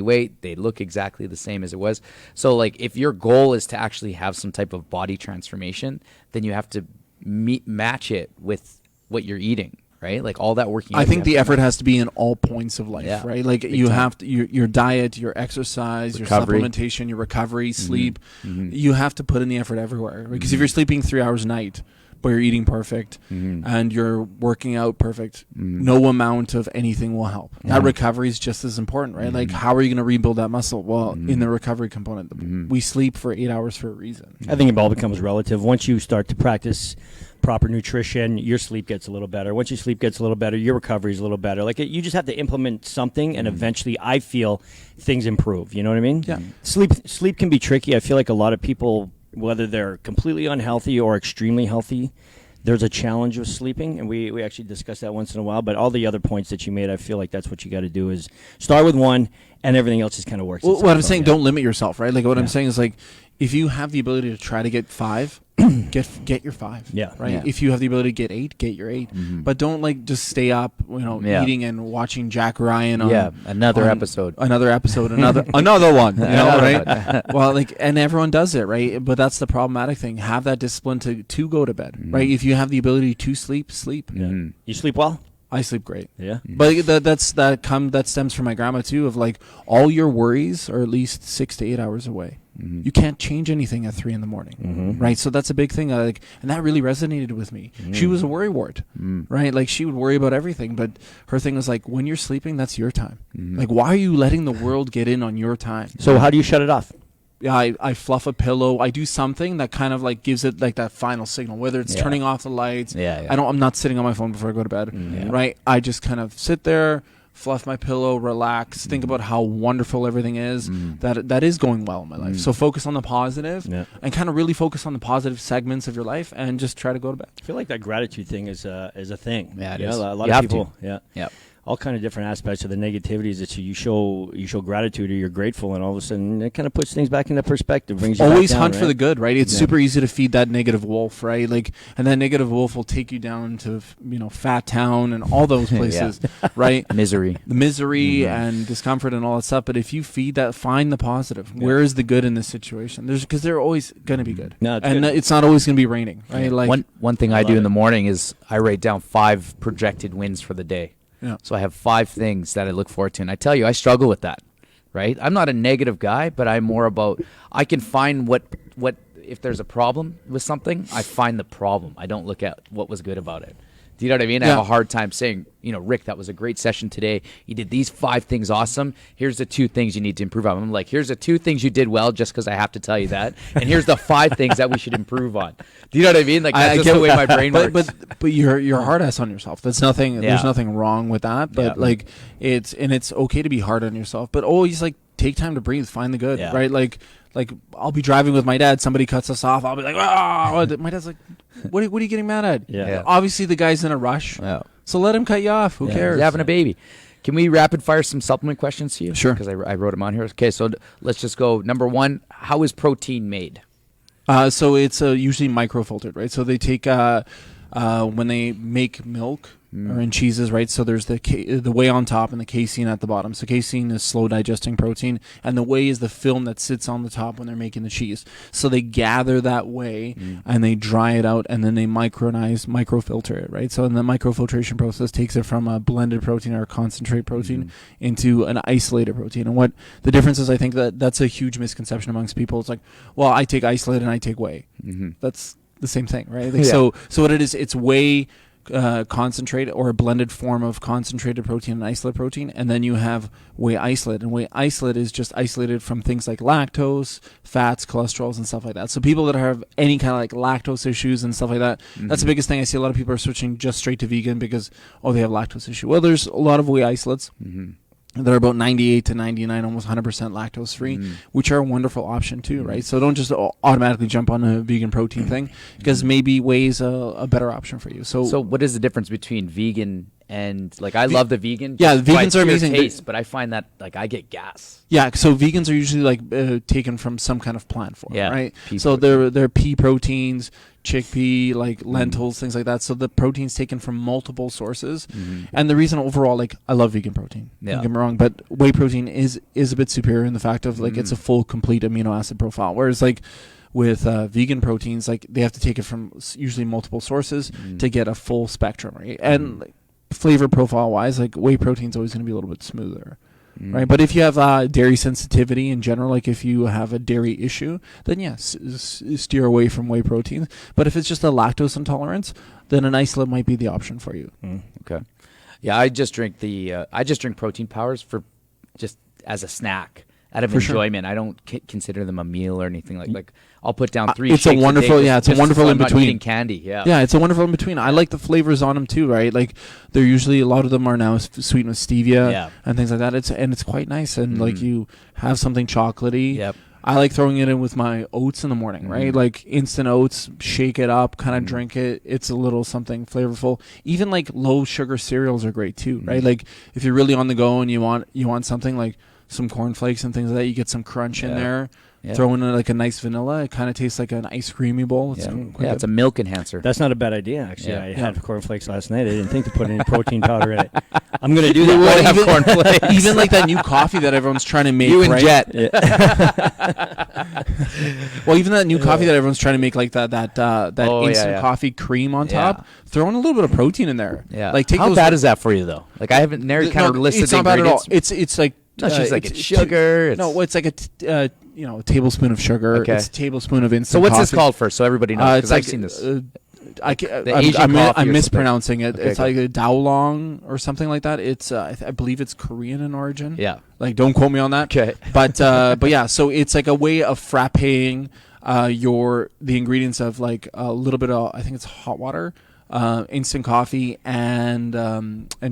weight. They look exactly the same as it was. So like if your goal is to actually have some type of body transformation, then you have to match it with what you're eating. Right, like all that working. I think the effort has to be in all points of life, right? Like you time. have to your diet, your exercise, Recovery. your supplementation, your recovery, sleep. You have to put in the effort everywhere. Because if you're sleeping 3 hours a night, but you're eating perfect and you're working out perfect, no amount of anything will help. That recovery is just as important, right? Like how are you going to rebuild that muscle? Well, in the recovery component, we sleep for 8 hours for a reason. I think it all becomes relative. Once you start to practice proper nutrition, your sleep gets a little better. Once your sleep gets a little better, your recovery is a little better. Like you just have to implement something, and eventually, I feel things improve. You know what I mean? Yeah. Sleep can be tricky. I feel like a lot of people, whether they're completely unhealthy or extremely healthy, there's a challenge with sleeping, and we actually discuss that once in a while. But all the other points that you made, I feel like that's what you got to do is start with one, and everything else just kind of works. Well, what I'm saying, don't limit yourself, right? Like what I'm saying is like, if you have the ability to try to get 5, get your 5. Yeah. Right. Yeah. If you have the ability to get 8, get your 8. But don't like just stay up, eating and watching Jack Ryan on another episode, another one. You know, right? Well, like, and everyone does it, right? But that's the problematic thing. Have that discipline to go to bed, right? If you have the ability to sleep. Yeah. You sleep well? I sleep great. Yeah. But that stems from my grandma too, of like all your worries are at least 6 to 8 hours away. You can't change anything at 3 a.m, right? So that's a big thing. And that really resonated with me. She was a worrywart, right? Like she would worry about everything, but her thing was like, when you're sleeping, that's your time. Like, why are you letting the world get in on your time? So how do you shut it off? Yeah, I fluff a pillow. I do something that kind of like gives it like that final signal, whether it's turning off the lights. I'm not sitting on my phone before I go to bed, right? I just kind of sit there, fluff my pillow, relax, think about how wonderful everything is, that is going well in my life. So focus on the positive and kind of really focus on the positive segments of your life and just try to go to bed. I feel like that gratitude thing is a thing. Yeah, it is. A lot You of have people. to. Yeah. All kind of different aspects of the negativities that you show gratitude or you're grateful, and all of a sudden it kind of puts things back into perspective. Brings you always back down, hunt right? for the good, right? It's super easy to feed that negative wolf, right? Like, and that negative wolf will take you down to Fat Town and all those places, right? the misery and discomfort and all that stuff. But if you feed that, find the positive. Where is the good in this situation? Because they're always going to be good, it's not always going to be raining, right? Yeah. Like one thing I do in the morning is I write down 5 projected wins for the day. Yeah. So I have 5 things that I look forward to. And I tell you, I struggle with that, right? I'm not a negative guy, but I'm more about, I can find what if there's a problem with something, I find the problem. I don't look at what was good about it. Do you know what I mean? I have a hard time saying, Rick, that was a great session today. You did these 5 things awesome. Here's the 2 things you need to improve on. I'm like, here's the 2 things you did well, just because I have to tell you that. And here's the 5 things that we should improve on. Do you know what I mean? Like, that's just the way my brain works. But you're hard ass on yourself. That's nothing. There's nothing wrong with that. But like, it's okay to be hard on yourself. But always like take time to breathe. Find the good. Right? Like I'll be driving with my dad. Somebody cuts us off. I'll be like, oh! My dad's like, what are you getting mad at? Yeah. Obviously, the guy's in a rush. Yeah. So let him cut you off. Who cares? He's having a baby. Can we rapid fire some supplement questions to you? Sure. Because I wrote them on here. Okay, so let's just go. Number 1, how is protein made? So it's usually microfiltered, right? So they take when they make milk or in cheeses, right? So there's the whey on top and the casein at the bottom. So casein is slow digesting protein, and the whey is the film that sits on the top when they're making the cheese. So they gather that whey and they dry it out, and then they microfilter it, right? So in the microfiltration process takes it from a blended protein or a concentrate protein into an isolated protein. And what the difference is, I think that's a huge misconception amongst people. It's like, well, I take isolate and I take whey. That's the same thing, right? Like, so what it is, it's whey concentrate or a blended form of concentrated protein and isolate protein, and then you have whey isolate, and whey isolate is just isolated from things like lactose, fats, cholesterols, and stuff like that. So people that have any kind of like lactose issues and stuff like that, that's the biggest thing. I see a lot of people are switching just straight to vegan because they have lactose issue. Well, there's a lot of whey isolates that are about 98 to 99, almost 100% lactose free, which are a wonderful option too, right? So don't just automatically jump on a vegan protein thing, because maybe whey is a better option for you. So what is the difference between vegan and, like, I love the vegan? Yeah, vegans are amazing. Taste, but I find that, like, I get gas. Yeah, so vegans are usually like taken from some kind of plant form, right? Pea so they're pea proteins, chickpea, like lentils, things like that. So the protein's taken from multiple sources. And the reason overall, like, I love vegan protein. Don't get me wrong, but whey protein is a bit superior in the fact of like it's a full, complete amino acid profile. Whereas like with vegan proteins, like they have to take it from usually multiple sources to get a full spectrum, right? And like, flavor profile wise, like whey protein's always going to be a little bit smoother. Right, but if you have dairy sensitivity in general, like if you have a dairy issue, then yes, steer away from whey protein. But if it's just a lactose intolerance, then an isolate might be the option for you. Okay. Yeah, I just drink protein powders for just as a snack out of enjoyment. I don't consider them a meal or anything like I'll put down 3 it's shakes a wonderful a day it's a wonderful in between. I'm not eating candy. Yeah, it's a wonderful in between. I like the flavors on them too, right? Like they're usually, a lot of them are now sweetened with stevia and things like that. It's quite nice, and like you have something chocolatey. I like throwing it in with my oats in the morning, right? Like instant oats, shake it up, kind of drink it. It's a little something flavorful. Even like low sugar cereals are great too, right? Like if you're really on the go and you want something like some cornflakes and things like that, you get some crunch in there. Throw in like a nice vanilla. It kind of tastes like an ice creamy bowl. It's a milk enhancer. That's not a bad idea, actually. I had cornflakes last night. I didn't think to put any protein powder in it. I'm going to do that. Even cornflakes. Even like that new coffee that everyone's trying to make. You and Jet. Well, even that new coffee that everyone's trying to make, like that instant coffee cream on top. Throw in a little bit of protein in there. Yeah. Like how bad is that for you though? Like I haven't never kind of listed it's the not bad at all. ingredients. It's like it's sugar. It's like a a tablespoon of sugar. Okay. It's a tablespoon of instant. So what's coffee. this called first, so everybody knows? Because I've seen this. I'm mispronouncing it. It's like a Daolong or something like that. It's I believe it's Korean in origin. Yeah. Like don't quote me on that. Okay. But yeah, so it's like a way of frappeing the ingredients of like a little bit of, I think it's hot water, instant coffee, and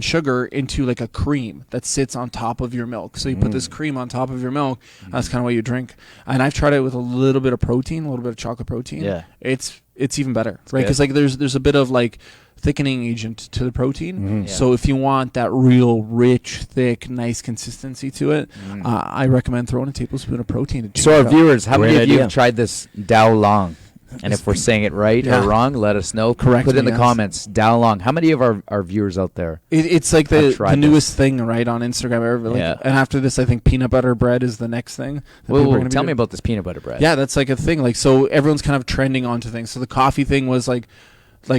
sugar into like a cream that sits on top of your milk. So you put this cream on top of your milk. That's kind of what you drink. And I've tried it with a little bit of protein, a little bit of chocolate protein. Yeah. It's even better, right? Because like there's a bit of like thickening agent to the protein. So if you want that real rich, thick, nice consistency to it, I recommend throwing a tablespoon of protein. So our viewers, how many of you have tried this Dao Long? And if we're saying it right or wrong, let us know. Correct. Put it in the comments. Dao Long. How many of our viewers out there? It's like the newest thing, right, on Instagram. Like, and after this, I think peanut butter bread is the next thing. Tell me about this peanut butter bread. Yeah, that's like a thing. Like, so everyone's kind of trending onto things. So the coffee thing was like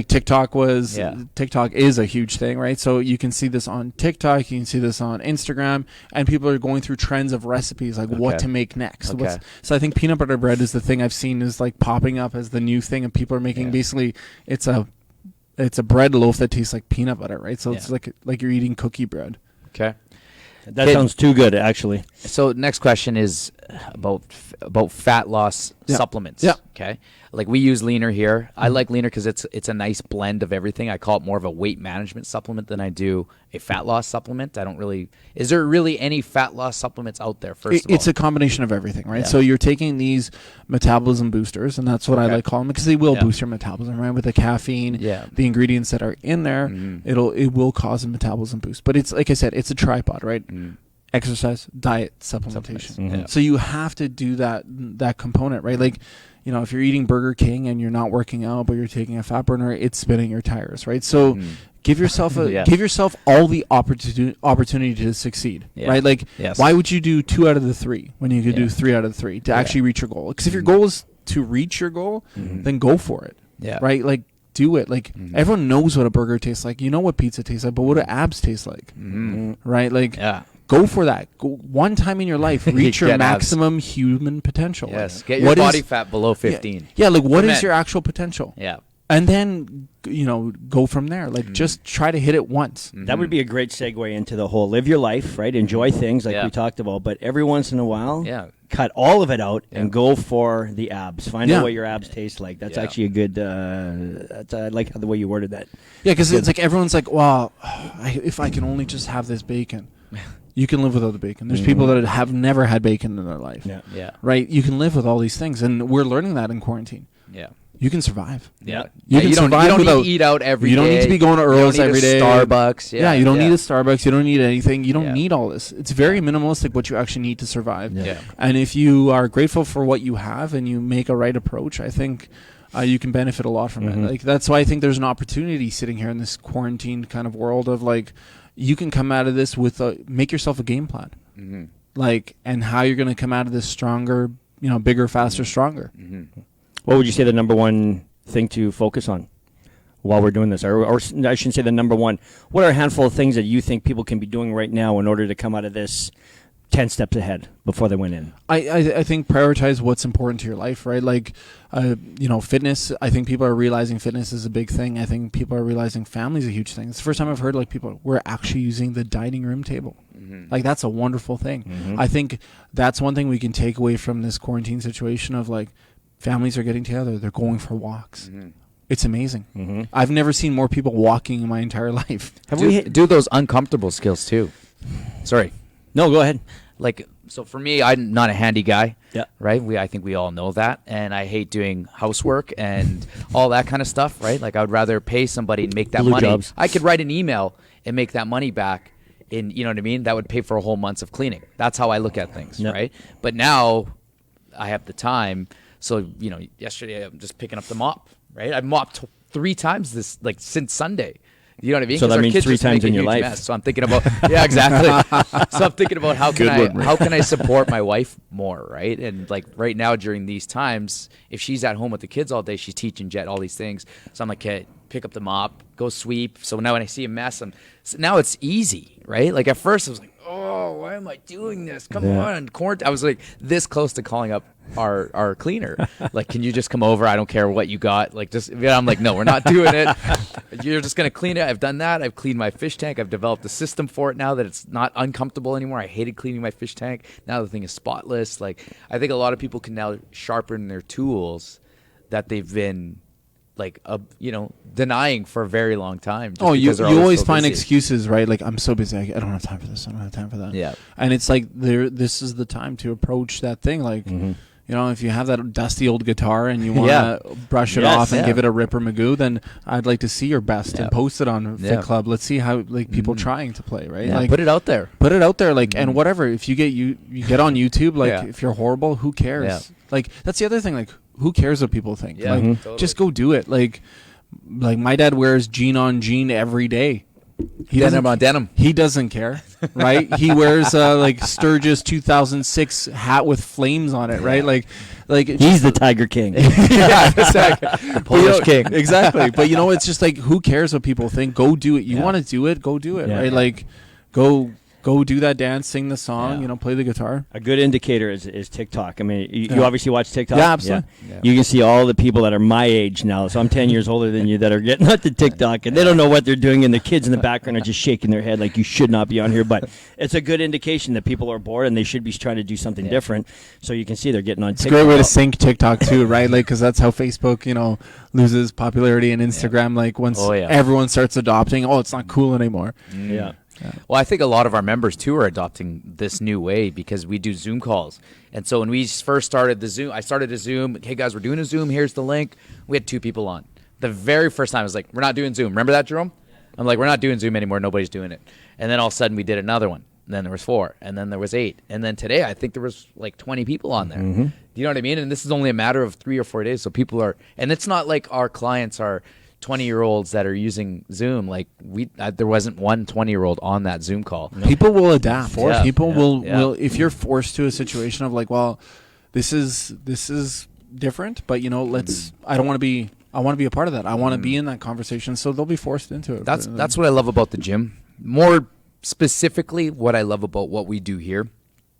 TikTok was. TikTok is a huge thing, right? So you can see this on TikTok, you can see this on Instagram, and people are going through trends of recipes, like what to make next. So I think peanut butter bread is the thing I've seen is like popping up as the new thing, and people are making basically it's a bread loaf that tastes like peanut butter, right? So it's like you're eating cookie bread. Okay. That sounds too good, actually. So next question is about fat loss supplements. Yeah. Okay. Like we use Leaner here. I like Leaner because it's a nice blend of everything. I call it more of a weight management supplement than I do a fat loss supplement. I don't really. Is there really any fat loss supplements out there? First of all, it's a combination of everything, right? So you're taking these metabolism boosters, and that's what I like calling them, because they will boost your metabolism, right? With the caffeine, the ingredients that are in there, it will cause a metabolism boost. But it's like I said, it's a tripod, right? Exercise, diet, supplementation. So you have to do that component, right? Like, you know, if you're eating Burger King and you're not working out, but you're taking a fat burner, it's spinning your tires, right? So give yourself all the opportunity to succeed, right? Like, why would you do 2 out of the 3 when you could do 3 out of the 3 to actually reach your goal? Because if your goal is to reach your goal, then go for it, right? Like, do it. Like, everyone knows what a burger tastes like. You know what pizza tastes like, but what do abs taste like, right? Like, go for that. Go one time in your life. Reach your maximum human potential. Yes. Get your body fat below 15. Yeah. Like, what is your actual potential? Yeah. And then, you know, go from there. Like, just try to hit it once. That would be a great segue into the whole live your life, right? Enjoy things like we talked about, but every once in a while, cut all of it out and go for the abs. Find out what your abs taste like. That's actually a good. I like the way you worded that. Yeah, because it's like everyone's like, well, if I can only just have this bacon. You can live without the bacon. There's people that have never had bacon in their life. Yeah. Right? You can live with all these things, and we're learning that in quarantine. Yeah. You can survive. Yeah. You can survive. You don't need to eat out every day. You don't need to be going to Earl's every day. Starbucks. Yeah. You don't need a Starbucks. You don't need anything. You don't need all this. It's very minimalistic what you actually need to survive. Yeah. And if you are grateful for what you have and you make a right approach, I think you can benefit a lot from Mhm. it. Like that's why I think there's an opportunity sitting here in this quarantine kind of world of like, you can come out of this with make yourself a game plan, like, and how you're going to come out of this stronger, bigger, faster, stronger. What would you say the number one thing to focus on while we're doing this? Or I shouldn't say the number one. What are a handful of things that you think people can be doing right now in order to come out of this 10 steps ahead before they went in? I think prioritize what's important to your life, right? Like, fitness. I think people are realizing fitness is a big thing. I think people are realizing family is a huge thing. It's the first time I've heard like people we're actually using the dining room table. Like that's a wonderful thing. I think that's one thing we can take away from this quarantine situation of like families are getting together. They're going for walks. It's amazing. I've never seen more people walking in my entire life. Do those uncomfortable skills too. Sorry. No, go ahead. Like, so for me, I'm not a handy guy. Yeah. Right. I think we all know that. And I hate doing housework and all that kind of stuff. Right. Like I would rather pay somebody and make that Blue money. jobs. I could write an email and make that money back in, you know what I mean? That would pay for a whole month of cleaning. That's how I look at things. Yeah. Right. But now I have the time. So, yesterday I'm just picking up the mop. Right. I mopped 3 times since Sunday. You know what I mean? So 'Cause that our means kids 3 just make times a in your huge life. mess. So I'm thinking about, yeah, exactly. So I'm thinking about how can I support my wife more, right? And like right now during these times, if she's at home with the kids all day, she's teaching Jet all these things. So I'm like, okay, pick up the mop, go sweep. So now when I see a mess, now it's easy, right? Like at first I was like, oh, why am I doing this? Come on, quarantine. I was like this close to calling up our cleaner. Like, can you just come over? I don't care what you got. Like, I'm like, no, we're not doing it. You're just gonna clean it. I've done that. I've cleaned my fish tank. I've developed a system for it now that it's not uncomfortable anymore. I hated cleaning my fish tank. Now the thing is spotless. Like, I think a lot of people can now sharpen their tools that they've been denying for a very long time. You always so find busy. excuses, right? Like, I'm so busy. I don't have time for this. I don't have time for that. Yeah. And it's like this is the time to approach that thing. Like, if you have that dusty old guitar and you want to brush it off and give it a ripper magoo, then I'd like to see your best and post it on Fit Club. Let's see how people trying to play, right? Yeah, like, put it out there. Put it out there, like, and whatever. If you get on YouTube, like, Yeah. if you're horrible, who cares? Yeah. Like, that's the other thing. Like, who cares what people think? Yeah, Like, totally. just go do it. Like my dad wears jean on jean every day. Denim on denim. He doesn't care, right? He wears like Sturgis 2006 hat with flames on it, right? Like He's the Tiger King. yeah, exactly. Polish king. Exactly. But it's just like, who cares what people think? Go do it. You want to do it? Go do it, Yeah. right? Like, go do that dance, sing the song, Yeah. play the guitar. A good indicator is TikTok. I mean, you obviously watch TikTok. Yeah, absolutely. Yeah. You can see all the people that are my age now. So I'm 10 years older than you that are getting onto TikTok, and they don't know what they're doing, and the kids in the background are just shaking their head like you should not be on here. But it's a good indication that people are bored and they should be trying to do something different. So you can see they're getting on It's TikTok. a great way to sync TikTok too, right? Like, because that's how Facebook, loses popularity, and Instagram, like, once everyone starts adopting, it's not cool anymore. Yeah. Well, I think a lot of our members, too, are adopting this new way because we do Zoom calls. And so when we first started I started a Zoom. Hey, guys, we're doing a Zoom. Here's the link. We had 2 people on. The very first time, I was like, we're not doing Zoom. Remember that, Jerome? I'm like, we're not doing Zoom anymore. Nobody's doing it. And then all of a sudden, we did another one. And then there was 4. And then there was 8. And then today, I think there was like 20 people on there. Do you know what I mean? And this is only a matter of 3 or 4 days. So people are – and it's not like our clients are – 20-year-olds that are using Zoom. Like there wasn't one 20-year-old on that Zoom call. People will adapt. Yeah. People will if you're Mm-hmm. forced to a situation of like, well, this is different, but let's I want to be a part of that. I want to be in that conversation, so they'll be forced into it. That's what I love about the gym. More specifically, what I love about what we do here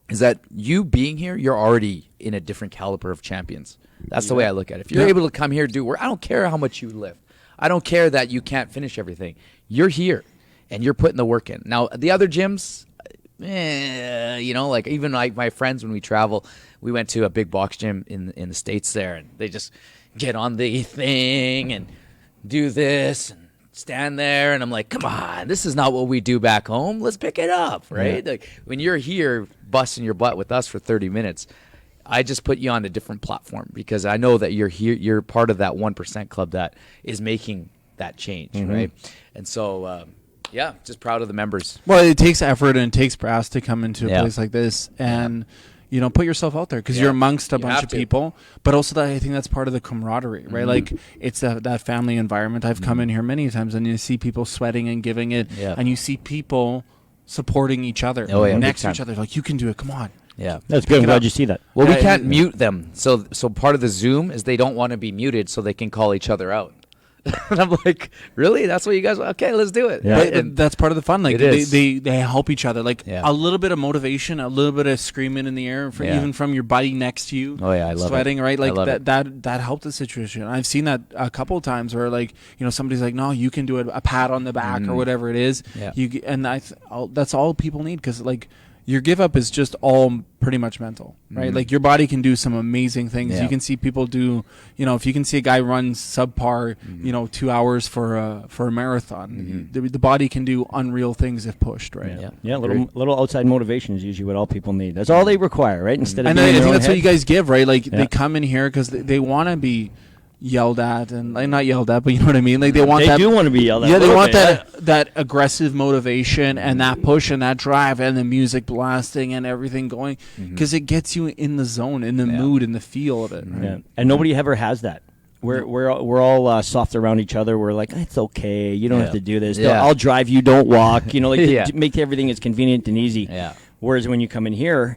is that you being here, you're already in a different caliber of champions. That's the way I look at it. If you're able to come here, do work, I don't care how much you lift. I don't care that you can't finish everything. You're here, and you're putting the work in. Now, the other gyms, like even like my friends when we travel, we went to a big box gym in the States there, and they just get on the thing and do this and stand there, and I'm like, come on, this is not what we do back home. Let's pick it up, right? Like when you're here busting your butt with us for 30 minutes, I just put you on a different platform because I know that you're here. You're part of that 1% club that is making that change, right? And so, just proud of the members. Well, it takes effort and it takes brass to come into a place like this, and you know, put yourself out there because Yeah. you're amongst a You bunch have of to. people. But also, that I think that's part of the camaraderie, right? Like it's that family environment. I've come in here many times, and you see people sweating and giving it, Yeah. and you see people supporting each other Oh, yeah, next big to each time. other. Like, you can do it. Come on. Yeah. That's good. I'm it glad up. you see that. Well, we Yeah, can't and- mute them. So part of the Zoom is they don't want to be muted so they can call each other out. And I'm like, really? That's what you guys want? Okay, let's do it. Yeah. Right? But And that's part of the fun. Like It is. they help each other. Like Yeah. a little bit of motivation, a little bit of screaming in the air, Yeah. even from your buddy next to you. Oh, yeah, I love it. sweating, right? I Like love it. that helped the situation. I've seen that a couple of times where, like, you know, somebody's like, "No, you can do it." A pat on the back or whatever it is. Yeah. That's all people need because, like, your give up is just all pretty much mental, right? Mhm. Like, your body can do some amazing things. Yeah. You can see people do, you know, if you can see a guy run subpar, you know, 2 hours for a marathon, the body can do unreal things if pushed, right? Yeah. Yeah, Agreed. little outside motivation is usually what all people need. That's all they require, right? Instead of And being I in their think own that's what head. you guys give, right? Like, Yeah. they come in here because they want to be yelled at, and like, not yelled at, but you know what I mean. Like, they want They that. do want to be yelled at. Yeah, a they little want bit. that aggressive motivation and that push and that drive and the music blasting and everything going because it gets you in the zone, in the Yeah. mood, in the feel of it. Right? Yeah. And nobody ever has that. We're all soft around each other. We're like, it's okay. You don't Yeah. have to do this. Yeah. I'll drive you. Don't walk. You know, like Yeah. to make everything as convenient and easy. Yeah. Whereas when you come in here,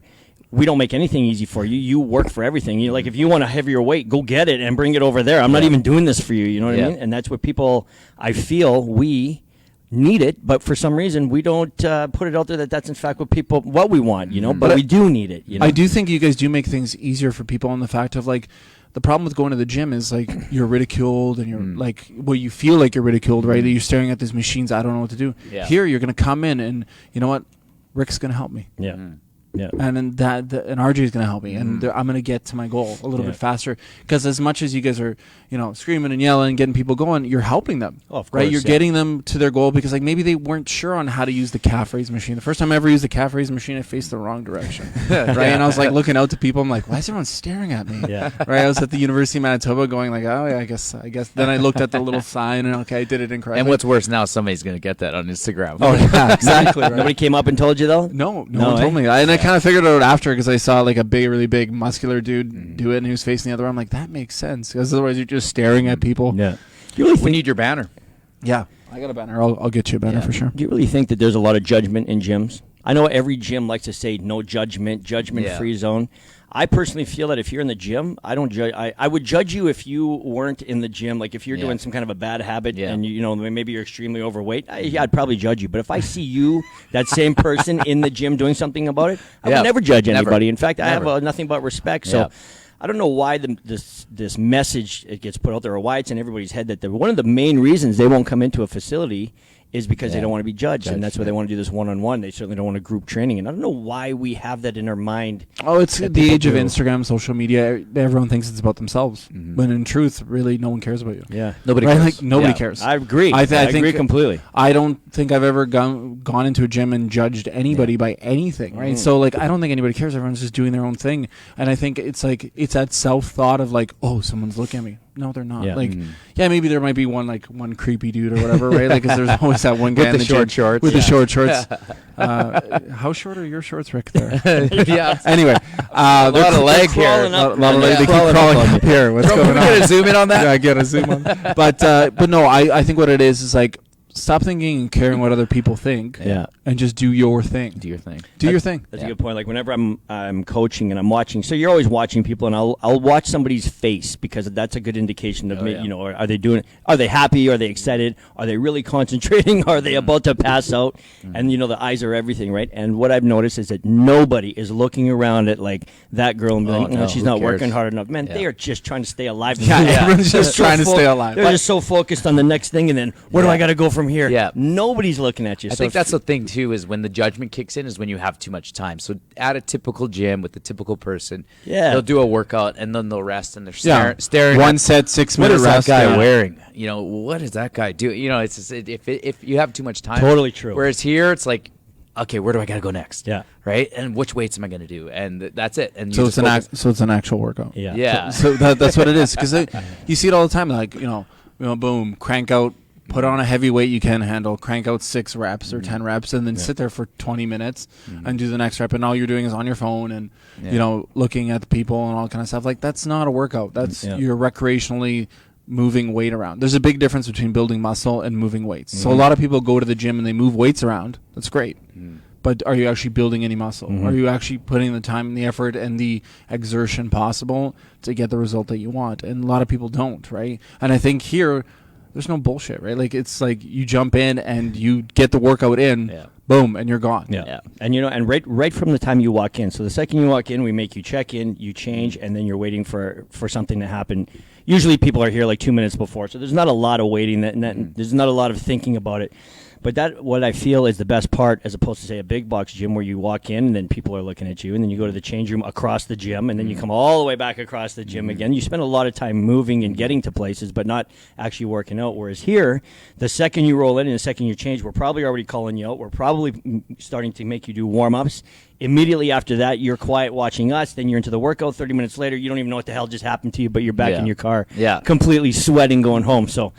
we don't make anything easy for you. You work for everything. You like if you want a heavier weight, go get it and bring it over there. I'm not Yeah. even doing this for you. You know what Yeah. I mean? And that's what people. I feel we need it, but for some reason we don't put it out there that that's in fact what we want. You know, but But we do need it. You know? I do think you guys do make things easier for people in the fact of, like, the problem with going to the gym is, like, you're ridiculed and you're like, well, you feel like you're ridiculed, right? You're staring at these machines. I don't know what to do. Yeah. Here, you're going to come in and, you know what? Rick's going to help me. Yeah. Yeah. And then and RJ is going to help me, and I'm going to get to my goal a little Yeah. bit faster. Because as much as you guys are, you know, screaming and yelling, getting people going, you're helping them, Oh, of right? course, You're yeah. getting them to their goal because, like, maybe they weren't sure on how to use the calf raise machine. The first time I ever used the calf raise machine, I faced the wrong direction, right? And I was like looking out to people. I'm like, why is everyone staring at me? Yeah. Right? I was at the University of Manitoba, going like, oh yeah, I guess. Then I looked at the little sign, and okay, I did it incorrectly. And what's worse now, somebody's going to get that on Instagram. Oh yeah, exactly. Right. Nobody came up and told you though. No No, one told eh? me. I kind of figured it out after because I saw, like, a really big, muscular dude do it, and he was facing the other way. I'm like, that makes sense because otherwise you're just staring at people. Yeah. Do you really We think? need your banner. Yeah, I got a banner. I'll get you a banner Yeah. for sure. Do you really think that there's a lot of judgment in gyms? I know every gym likes to say no judgment, judgment-free zone. I personally feel that if you're in the gym, I don't judge. I would judge you if you weren't in the gym. Like if you're Yeah. doing some kind of a bad habit Yeah. and you know maybe you're extremely overweight, I'd probably judge you. But if I see you, that same person in the gym doing something about it, I Yeah. would never judge Never. anybody. In fact, I have Never. nothing but respect. So. Yeah. I don't know why this message it gets put out there, or why it's in everybody's head that one of the main reasons they won't come into a facility is because they Yeah. don't want to be judged, and that's why yeah. they want to do this one-on-one. They certainly don't want to group training, and I don't know why we have that in our mind. Oh, it's that the people age of do. Instagram, social media. Everyone thinks it's about themselves, when in truth, really, no one cares about you. Yeah, Nobody Right? cares. Like, nobody Yeah. cares. I agree. I I think agree completely. I don't think I've ever gone into a gym and judged anybody by anything, right? So, like, I don't think anybody cares. Everyone's just doing their own thing, and I think it's like it's that self thought of like, oh, someone's looking at me. No, they're not. Yeah. Like, yeah, maybe there might be one creepy dude or whatever, right? Like, 'cause there's always that one guy With in the gym short shorts. with the Yeah. short shorts. How short are your shorts, Rick? There. Yeah. Anyway, A lot of leg here. crawling up. A lot of Yeah. leg. They keep Crawling up crawling on up here. What's Bro, going can we on? get a zoom in on that? Yeah, I get a zoom on. But no, I think what it is like, stop thinking and caring what other people think. Yeah. And just do your thing. Do your thing. Do your thing. That's Yeah. a good point. Like whenever I'm coaching and I'm watching, so you're always watching people, and I'll watch somebody's face because that's a good indication of yeah. you know, are they doing? Are they happy? Are they excited? Are they really concentrating? Are they about to pass out? And you know, the eyes are everything, right? And what I've noticed is that nobody is looking around at like that girl and being like, no, she's who not cares? working hard enough. Man, Yeah. they are just trying to stay alive. Yeah, everyone's They're just trying to stay alive. They're just so focused on the next thing, and then where do Yeah. I got to go from here? Yeah. Nobody's looking at you. I So think if- that's the thing too, is when the judgment kicks in is when you have too much time. So at a typical gym with the typical person, Yeah. they'll do a workout and then they'll rest and they're Yeah. staring One at, set, 6 what minute is that rest. guy yeah. wearing? You know, what is that guy doing? You know, it's just, if you have too much time. Totally true. Whereas here it's like, okay, where do I got to go next? Yeah. Right? And which weights am I going to do? And that's it. And So you it's just focus. so it's an actual workout. yeah. Yeah. So that's what it is, because you see it all the time. Like, you know, boom, crank out Put on a heavy weight you can handle, crank out 6 reps or 10 reps, and then sit there for 20 minutes and do the next rep. And all you're doing is on your phone and, looking at the people and all kind of stuff. Like, that's not a workout. That's you're recreationally moving weight around. There's a big difference between building muscle and moving weights. So a lot of people go to the gym and they move weights around. That's great. But are you actually building any muscle? Are you actually putting the time and the effort and the exertion possible to get the result that you want? And a lot of people don't, right? And I think here, there's no bullshit, right? Like, it's like you jump in and you get the workout in, boom, and you're gone. Yeah. And, and right from the time you walk in. So the second you walk in, we make you check in, you change, and then you're waiting for something to happen. Usually people are here like 2 minutes before, so there's not a lot of waiting. There's not a lot of thinking about it. But that, what I feel, is the best part, as opposed to, say, a big box gym where you walk in and then people are looking at you, and then you go to the change room across the gym, and then you come all the way back across the gym again. You spend a lot of time moving and getting to places, but not actually working out. Whereas here, the second you roll in and the second you change, we're probably already calling you out. We're probably starting to make you do warm-ups. Immediately after that, you're quiet watching us. Then you're into the workout. 30 minutes later, you don't even know what the hell just happened to you, but you're back in your car, completely sweating, going home. So,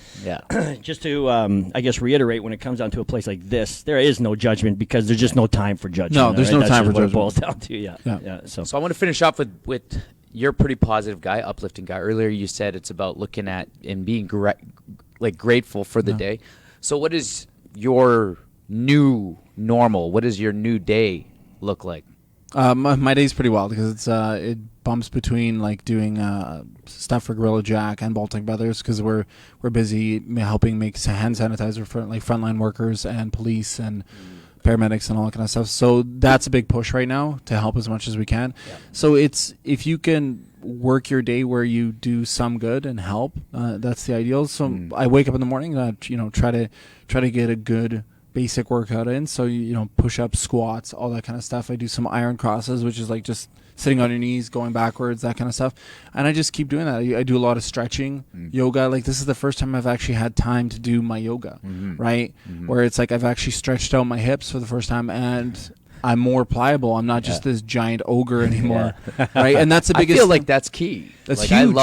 just to, I guess, reiterate, when it comes down to a place like this, there is no judgment because there's just no time for judgment. No, there's no time for judgment. It boils down to, So I want to finish off with you're a pretty positive guy, uplifting guy. Earlier, you said it's about looking at and being grateful for the day. So what is your new normal? What is your new day look like? My day's pretty wild because it bumps between like doing stuff for Gorilla Jack and Baltic Brothers because we're busy helping make hand sanitizer for like frontline workers and police and paramedics and all that kind of stuff. So that's a big push right now to help as much as we can. So it's, if you can work your day where you do some good and help, that's the ideal. So I wake up in the morning, try to get a good basic workout in. So, push-ups, squats, all that kind of stuff. I do some iron crosses, which is like just sitting on your knees, going backwards, that kind of stuff. And I just keep doing that. I do a lot of stretching, yoga. Like, this is the first time I've actually had time to do my yoga, right? Where it's like I've actually stretched out my hips for the first time and I'm more pliable. I'm not just this giant ogre anymore, right? And that's the biggest. I feel like that's key. That's huge.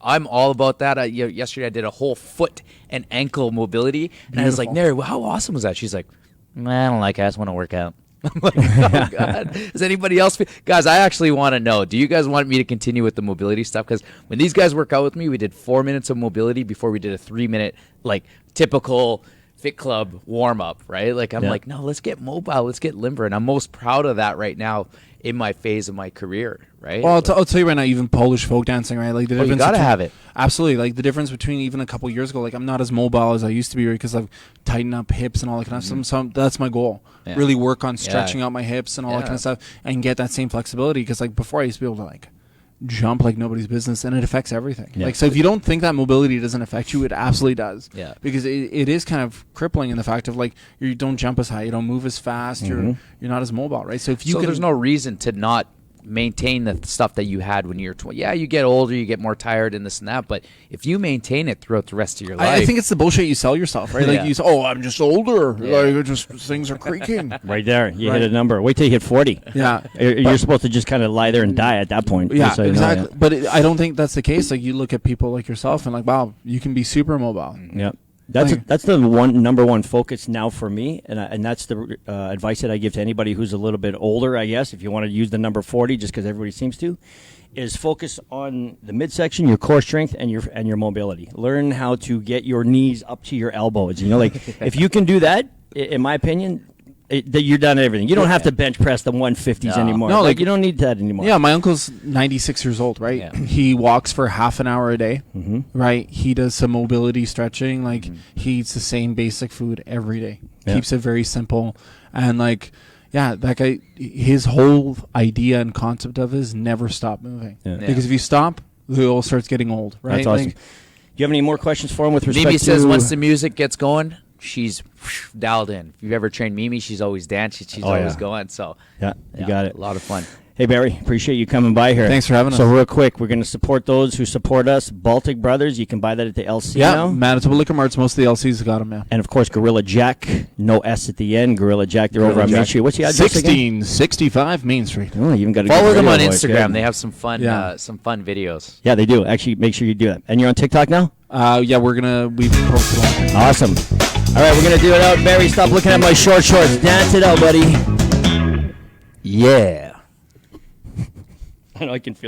I'm all about that. Yesterday I did a whole foot and ankle mobility, and I was like, Neri, how awesome was that? She's like, I don't like it. I just want to work out. I'm like, oh God. Does anybody else guys, I actually want to know, do you guys want me to continue with the mobility stuff? Because when these guys work out with me, we did 4 minutes of mobility before we did a 3-minute, like, typical Fit Club warm up, right? Like, I'm like, no, let's get mobile, let's get limber. And I'm most proud of that right now in my phase of my career, right? Well, I'll tell you right now, even Polish folk dancing, right? Like, the difference you gotta have it. Absolutely. Like, the difference between even a couple years ago, like, I'm not as mobile as I used to be, right? Because I've tightened up hips and all that kind of stuff. So that's my goal. Really work on stretching out my hips and all that kind of stuff and get that same flexibility. Because, like, before I used to be able to, like, jump like nobody's business, and it affects everything. Like, so if you don't think that mobility doesn't affect you, it absolutely does. Because it is kind of crippling in the fact of, like, you don't jump as high, you don't move as fast, you're not as mobile, right? So if you there's no reason to not maintain the stuff that you had when you were 20. Yeah, you get older, you get more tired and this and that, but if you maintain it throughout the rest of your life. I think it's the bullshit you sell yourself, right? Like, you say, oh, I'm just older. Like, just things are creaking. Right there. You hit a number. Wait till you hit 40. You're supposed to just kind of lie there and die at that point. So exactly. But I don't think that's the case. Like, you look at people like yourself and, like, wow, you can be super mobile. That's the number one focus now for me, and that's the advice that I give to anybody who's a little bit older, I guess, if you want to use the number 40, just because everybody seems to, is focus on the midsection, your core strength, and your mobility. Learn how to get your knees up to your elbows. Like, if you can do that, in my opinion, you're done everything. You don't have to bench press the 150s anymore. No, like, you don't need that anymore. Yeah, my uncle's 96 years old, right? He walks for half an hour a day, right? He does some mobility stretching. Like, he eats the same basic food every day. Keeps it very simple. And, like, that guy, his whole idea and concept of it is never stop moving. Because if you stop, the oil starts getting old, right? That's awesome. Like, do you have any more questions for him with respect to... Mimi says once the music gets going, she's dialed in. If you've ever trained Mimi, she's always dancing. She's always going. So you got it. A lot of fun. Hey, Barry, appreciate you coming by here. Thanks for having us. So real quick, we're going to support those who support us. Baltic Brothers, you can buy that at the LC now. Manitoba Liquor Marts, most of the LCs got them, And, of course, Gorilla Jack, no S at the end. Gorilla Jack, they're over on Main Street. What's the address 1665 Main Street. Oh, you even got to follow them on Instagram. They have some fun videos. Yeah, they do. Actually, make sure you do that. And you're on TikTok now? Yeah, we've posted one. Awesome. All right, we're gonna do it out. Barry, stop looking at my short shorts. Dance it out, buddy. Yeah. I know I can feel.